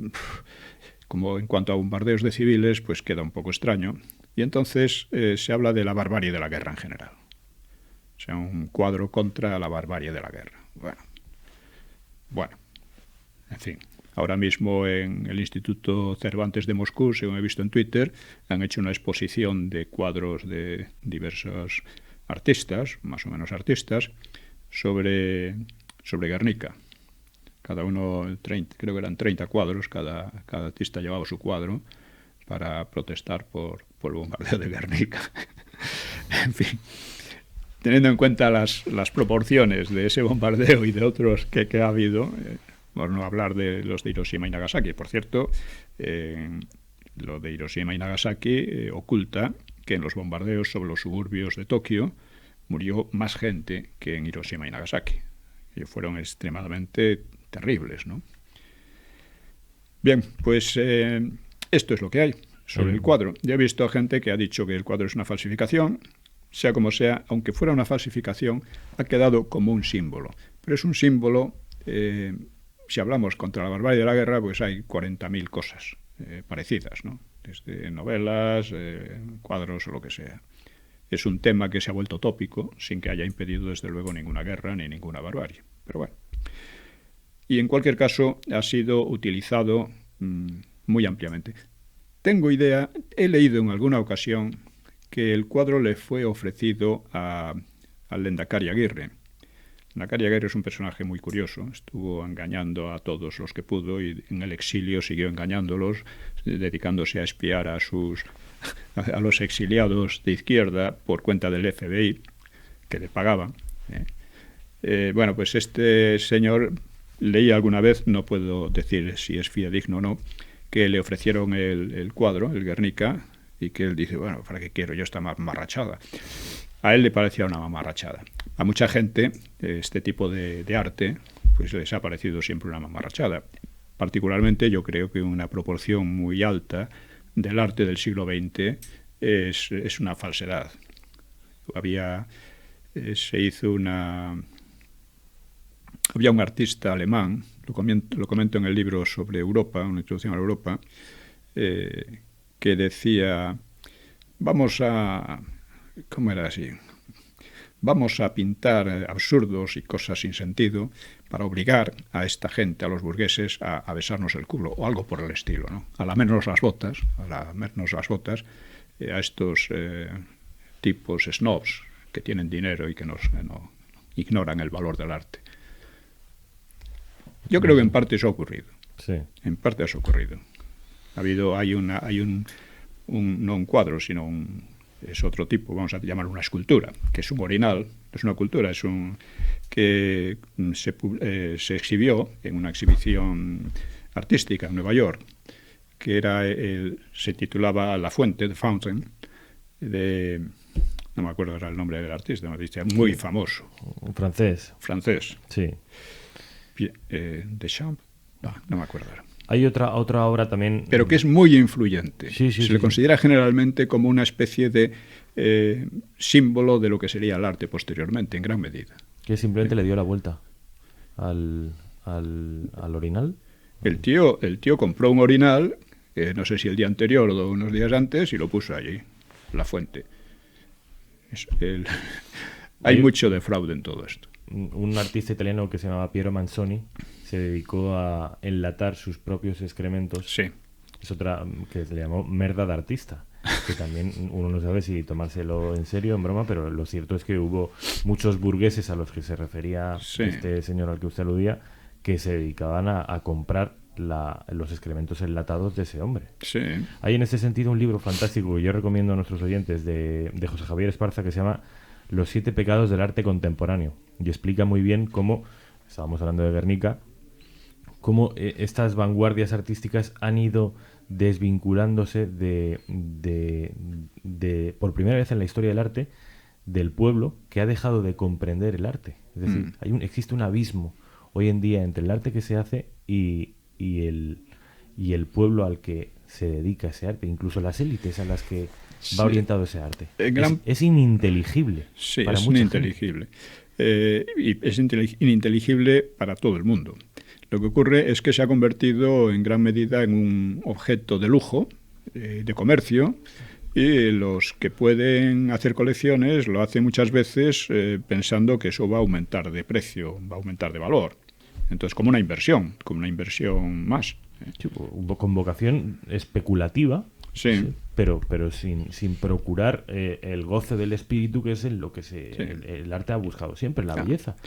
C: como en cuanto a bombardeos de civiles, pues queda un poco extraño. Y entonces se habla de la barbarie de la guerra en general. O sea, un cuadro contra la barbarie de la guerra. Bueno, en fin. Ahora mismo en el Instituto Cervantes de Moscú, según he visto en Twitter, han hecho una exposición de cuadros de diversos artistas, más o menos artistas, sobre Guernica. Cada uno, creo que eran 30 cuadros, cada artista llevaba su cuadro para protestar por el bombardeo de Guernica. En fin, teniendo en cuenta las proporciones de ese bombardeo y de otros que ha habido, por no hablar de los de Hiroshima y Nagasaki. Por cierto, lo de Hiroshima y Nagasaki oculta que en los bombardeos sobre los suburbios de Tokio murió más gente que en Hiroshima y Nagasaki. Y fueron extremadamente terribles, ¿no? Bien, pues esto es lo que hay. sobre el cuadro. Yo he visto a gente que ha dicho que el cuadro es una falsificación. Sea como sea, aunque fuera una falsificación, ha quedado como un símbolo. Pero es un símbolo, si hablamos contra la barbarie de la guerra, pues hay 40.000 cosas parecidas, ¿no? Desde novelas, cuadros o lo que sea. Es un tema que se ha vuelto tópico, sin que haya impedido, desde luego, ninguna guerra ni ninguna barbarie. Pero bueno. Y en cualquier caso, ha sido utilizado muy ampliamente. Tengo idea, he leído en alguna ocasión que el cuadro le fue ofrecido al Lehendakari Aguirre. Lehendakari Aguirre es un personaje muy curioso, estuvo engañando a todos los que pudo y en el exilio siguió engañándolos, dedicándose a espiar a los exiliados de izquierda por cuenta del FBI, que le pagaban. Bueno, pues este señor, leí alguna vez, no puedo decir si es fidedigno o no, que le ofrecieron el cuadro, el Guernica, y que él dice, bueno, ¿para qué quiero yo esta mamarrachada? A él le parecía una mamarrachada. A mucha gente este tipo de arte pues les ha parecido siempre una mamarrachada. Particularmente yo creo que una proporción muy alta del arte del siglo XX es una falsedad. Había un artista alemán, lo comento en el libro sobre Europa, una introducción a la Europa, que decía, ¿cómo era así? Vamos a pintar absurdos y cosas sin sentido para obligar a esta gente, a los burgueses, a besarnos el culo, o algo por el estilo, ¿no? A lamernos las botas, a estos tipos snobs que tienen dinero y que no ignoran el valor del arte. Yo creo que en parte eso ha ocurrido.
B: Sí.
C: En parte eso ha ocurrido. Hay no un cuadro, sino es otro tipo, vamos a llamarlo una escultura, que es un orinal, es una cultura, que se exhibió en una exhibición artística en Nueva York, que se titulaba La Fuente, The Fountain, no me acuerdo era el nombre del artista, muy famoso.
B: Un francés.
C: Sí. Deschamps, no me acuerdo ahora.
B: Hay otra obra también...
C: Pero que es muy influyente.
B: Sí,
C: se le considera generalmente como una especie de símbolo de lo que sería el arte posteriormente, en gran medida.
B: Que simplemente le dio la vuelta al orinal.
C: El tío compró un orinal, no sé si el día anterior o unos días antes, y lo puso allí, La Fuente. Hay mucho de fraude en todo esto.
B: Un artista italiano que se llamaba Piero Manzoni se dedicó a enlatar sus propios excrementos.
C: Sí.
B: Es otra que se le llamó merda de artista, que también uno no sabe si tomárselo en serio, en broma, pero lo cierto es que hubo muchos burgueses a los que se refería este señor al que usted aludía, que se dedicaban a comprar los excrementos enlatados de ese hombre.
C: Sí.
B: Hay en ese sentido un libro fantástico que yo recomiendo a nuestros oyentes de José Javier Esparza, que se llama Los 7 pecados del arte contemporáneo, y explica muy bien cómo, estábamos hablando de Guernica, cómo estas vanguardias artísticas han ido desvinculándose por primera vez en la historia del arte, del pueblo que ha dejado de comprender el arte. Es decir, existe un abismo hoy en día entre el arte que se hace y el pueblo al que se dedica ese arte, incluso las élites a las que va orientado ese arte. Es ininteligible.
C: Sí, es ininteligible. Y es ininteligible para todo el mundo. Lo que ocurre es que se ha convertido en gran medida en un objeto de lujo, de comercio, y los que pueden hacer colecciones lo hacen muchas veces pensando que eso va a aumentar de precio, va a aumentar de valor. Entonces, como una inversión más.
B: Sí, con vocación especulativa,
C: sí.
B: Pero sin procurar el goce del espíritu, que es lo que el arte ha buscado siempre, la belleza.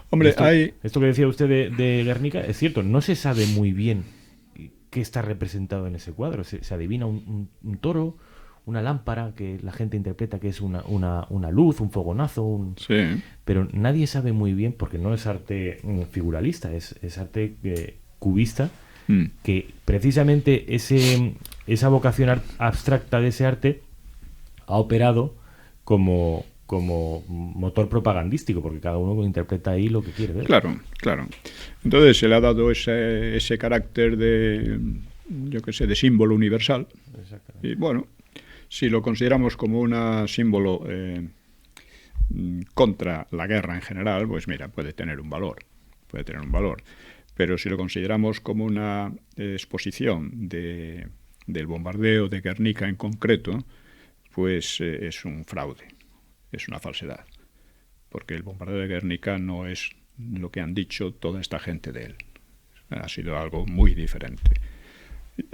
C: Hombre,
B: esto que decía usted de Guernica es cierto, no se sabe muy bien qué está representado en ese cuadro. Se adivina un toro, una lámpara que la gente interpreta que es una luz, un fogonazo, pero nadie sabe muy bien, porque no es arte figuralista, es arte cubista, que precisamente esa vocación abstracta de ese arte ha operado como motor propagandístico, porque cada uno interpreta ahí lo que quiere ver.
C: Claro. Entonces se le ha dado ese carácter de yo qué sé, de símbolo universal. Y bueno, si lo consideramos como un símbolo contra la guerra en general, pues mira, puede tener un valor. Pero si lo consideramos como una exposición del bombardeo de Guernica en concreto, pues es un fraude, es una falsedad, porque el bombardeo de Guernica no es lo que han dicho toda esta gente de él. Ha sido algo muy diferente.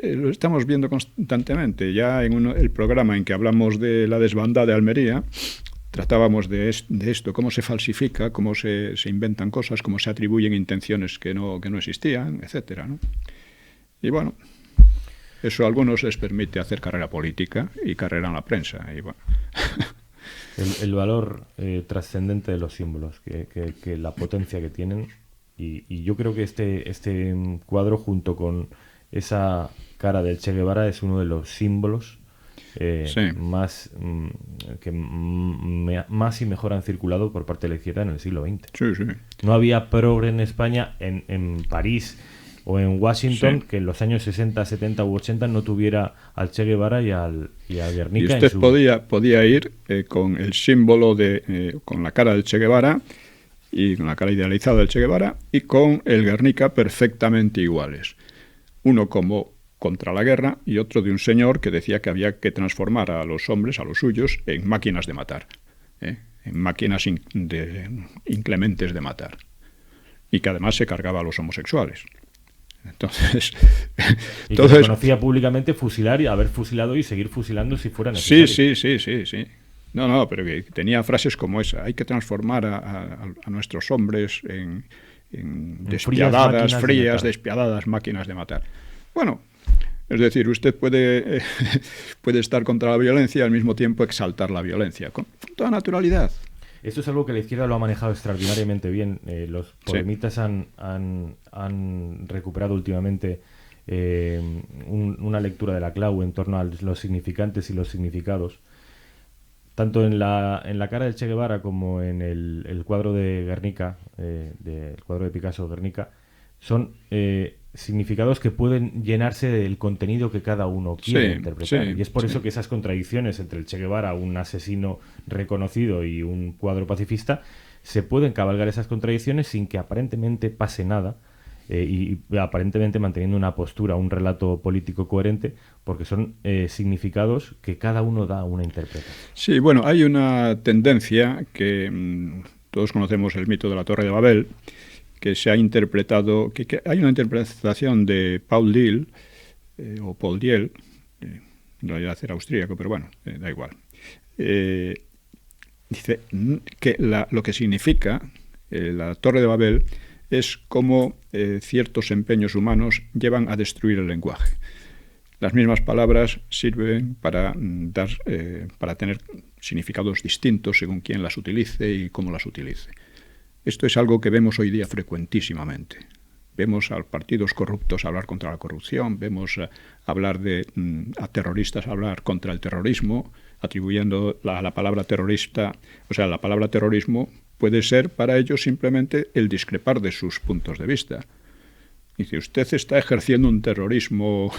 C: Lo estamos viendo constantemente. Ya en el programa en que hablamos de la desbandada de Almería, tratábamos de esto, cómo se falsifica, cómo se inventan cosas, cómo se atribuyen intenciones que no existían, etcétera, ¿no? Y bueno, eso a algunos les permite hacer carrera política y carrera en la prensa. Y bueno.
B: El valor trascendente de los símbolos, que la potencia que tienen. Y yo creo que este cuadro, junto con esa cara del Che Guevara, es uno de los símbolos más y mejor han circulado por parte de la izquierda en el siglo XX.
C: Sí, sí.
B: No había progre en España, en París o en Washington, que en los años 60, 70 u 80 no tuviera al Che Guevara y a Guernica.
C: Y usted podía ir con el símbolo con la cara del Che Guevara y con la cara idealizada del Che Guevara y con el Guernica perfectamente iguales. Uno como contra la guerra y otro de un señor que decía que había que transformar a los hombres, a los suyos, en máquinas de matar, en máquinas inclementes de matar, y que además se cargaba a los homosexuales. Entonces,
B: y que reconocía públicamente fusilar y haber fusilado y seguir fusilando si fuera necesario.
C: Sí. No, pero que tenía frases como esa: hay que transformar a nuestros hombres en despiadadas máquinas de matar. Bueno, es decir, usted puede estar contra la violencia y al mismo tiempo exaltar la violencia, con toda naturalidad.
B: Esto es algo que la izquierda lo ha manejado extraordinariamente bien. Los polemitas han recuperado últimamente una lectura de la Clau en torno a los significantes y los significados. Tanto en la cara del Che Guevara como en el cuadro de Guernica, el cuadro de Picasso, Guernica, son significados que pueden llenarse del contenido que cada uno quiere interpretar. Y es por eso que esas contradicciones entre el Che Guevara, un asesino reconocido, y un cuadro pacifista, se pueden cabalgar esas contradicciones sin que aparentemente pase nada, y aparentemente manteniendo una postura, un relato político coherente, porque son significados que cada uno da una interpretación.
C: Sí, bueno, hay una tendencia que todos conocemos, el mito de la Torre de Babel, que se ha interpretado, que hay una interpretación de Paul Diehl, o Paul Diehl, en realidad era austríaco, pero bueno, da igual. Dice que lo que significa la Torre de Babel es cómo ciertos empeños humanos llevan a destruir el lenguaje. Las mismas palabras sirven para tener significados distintos según quién las utilice y cómo las utilice. Esto es algo que vemos hoy día frecuentísimamente. Vemos a partidos corruptos hablar contra la corrupción, vemos a terroristas hablar contra el terrorismo, atribuyendo la palabra terrorista, o sea, la palabra terrorismo puede ser para ellos simplemente el discrepar de sus puntos de vista. Dice, usted está ejerciendo un terrorismo,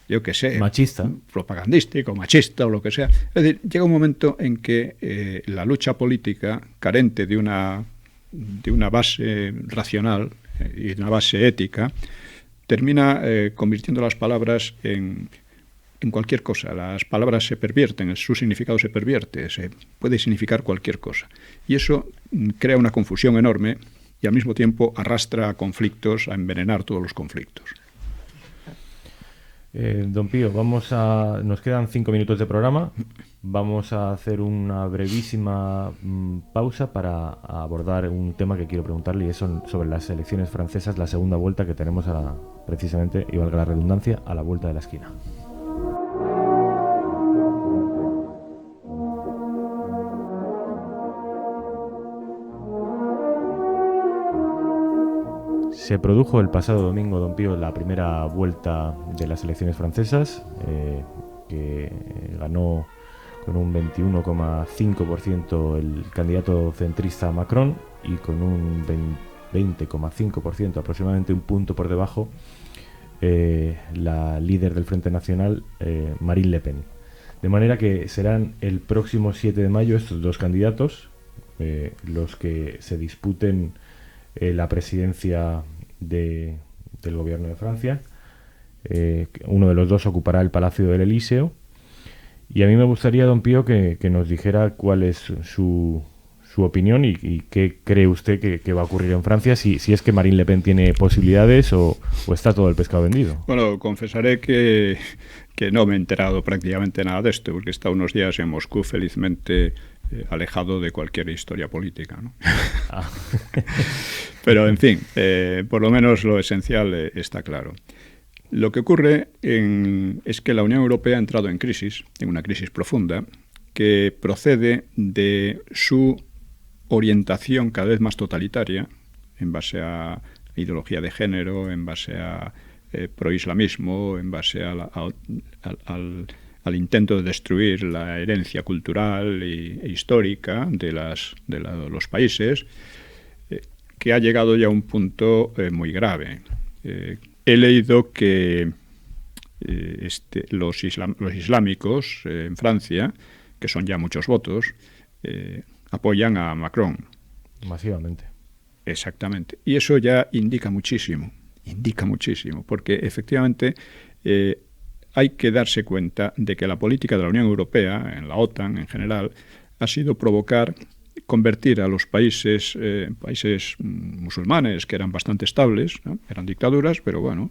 C: yo qué sé,
B: machista,
C: propagandístico, machista o lo que sea. Es decir, llega un momento en que la lucha política, carente de una base racional y de una base ética, termina convirtiendo las palabras en cualquier cosa. Las palabras se pervierten, su significado se pervierte, puede significar cualquier cosa. Y eso crea una confusión enorme y al mismo tiempo arrastra a conflictos, a envenenar todos los conflictos.
B: Don Pío, nos quedan 5 minutos de programa. Vamos a hacer una brevísima pausa para abordar un tema que quiero preguntarle, y es sobre las elecciones francesas, la segunda vuelta que tenemos precisamente, y valga la redundancia, a la vuelta de la esquina. Se produjo el pasado domingo, don Pío, la primera vuelta de las elecciones francesas, que ganó con un 21,5% el candidato centrista Macron y con un 20,5%, aproximadamente un punto por debajo, la líder del Frente Nacional, Marine Le Pen. De manera que serán el próximo 7 de mayo estos dos candidatos los que se disputen la presidencia del gobierno de Francia. Uno de los dos ocupará el Palacio del Elíseo. Y a mí me gustaría, don Pío, que nos dijera cuál es su opinión y qué cree usted que va a ocurrir en Francia, si es que Marine Le Pen tiene posibilidades o está todo el pescado vendido.
C: Bueno, confesaré que no me he enterado prácticamente nada de esto, porque he estado unos días en Moscú felizmente alejado de cualquier historia política, ¿no? Pero, en fin, por lo menos lo esencial está claro. Lo que ocurre es que la Unión Europea ha entrado en crisis, en una crisis profunda, que procede de su orientación cada vez más totalitaria, en base a ideología de género, en base a proislamismo, en base al intento de destruir la herencia cultural e histórica de los países, que ha llegado ya a un punto muy grave. He leído que los islámicos en Francia, que son ya muchos votos, apoyan a Macron.
B: Masivamente.
C: Exactamente. Y eso ya indica muchísimo, porque efectivamente hay que darse cuenta de que la política de la Unión Europea, en la OTAN en general, ha sido convertir a los países musulmanes, que eran bastante estables, ¿no? Eran dictaduras, pero bueno,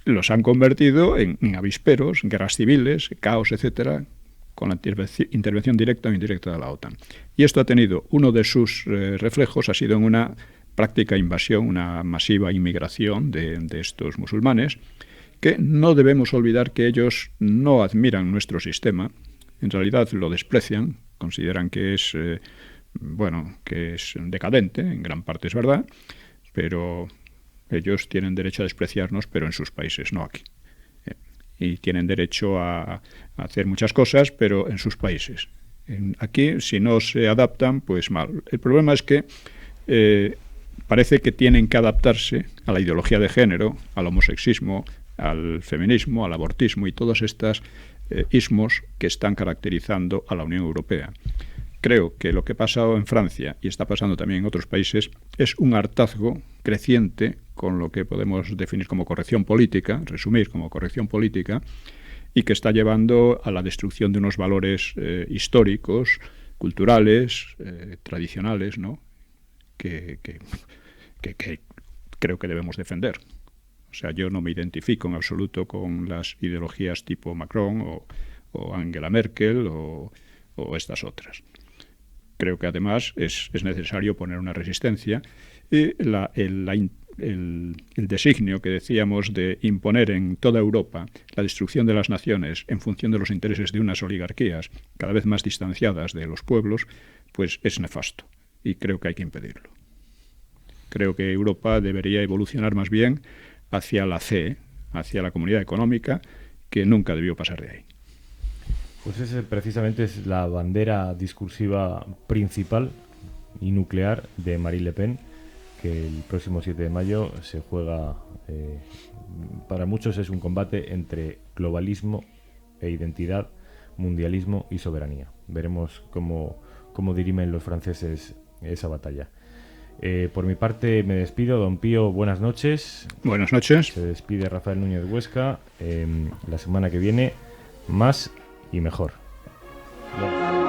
C: los han convertido en avisperos, guerras civiles, caos, etcétera, con la intervención directa o indirecta de la OTAN. Y esto ha tenido, uno de sus reflejos ha sido en una práctica invasión, una masiva inmigración de estos musulmanes, que no debemos olvidar que ellos no admiran nuestro sistema, en realidad lo desprecian, consideran que es decadente, en gran parte es verdad, pero ellos tienen derecho a despreciarnos, pero en sus países, no aquí. Y tienen derecho a hacer muchas cosas, pero en sus países. Aquí, si no se adaptan, pues mal. El problema es que parece que tienen que adaptarse a la ideología de género, al homosexismo, al feminismo, al abortismo y todos estos ismos que están caracterizando a la Unión Europea. Creo que lo que ha pasado en Francia y está pasando también en otros países es un hartazgo creciente con lo que podemos definir como corrección política, resumir como corrección política, y que está llevando a la destrucción de unos valores históricos, culturales, tradicionales, ¿no? que creo que debemos defender. O sea, yo no me identifico en absoluto con las ideologías tipo Macron o Angela Merkel o estas otras. Creo que además es necesario poner una resistencia y el designio que decíamos de imponer en toda Europa la destrucción de las naciones en función de los intereses de unas oligarquías cada vez más distanciadas de los pueblos, pues es nefasto y creo que hay que impedirlo. Creo que Europa debería evolucionar más bien hacia la CE, hacia la Comunidad Económica, que nunca debió pasar de ahí.
B: Pues ese precisamente es la bandera discursiva principal y nuclear de Marine Le Pen, que el próximo 7 de mayo se juega, para muchos es un combate entre globalismo e identidad, mundialismo y soberanía. Veremos cómo dirimen los franceses esa batalla. Por mi parte me despido, don Pío, buenas noches.
C: Buenas noches.
B: Se despide Rafael Núñez Huesca. La semana que viene, más y mejor. Bueno.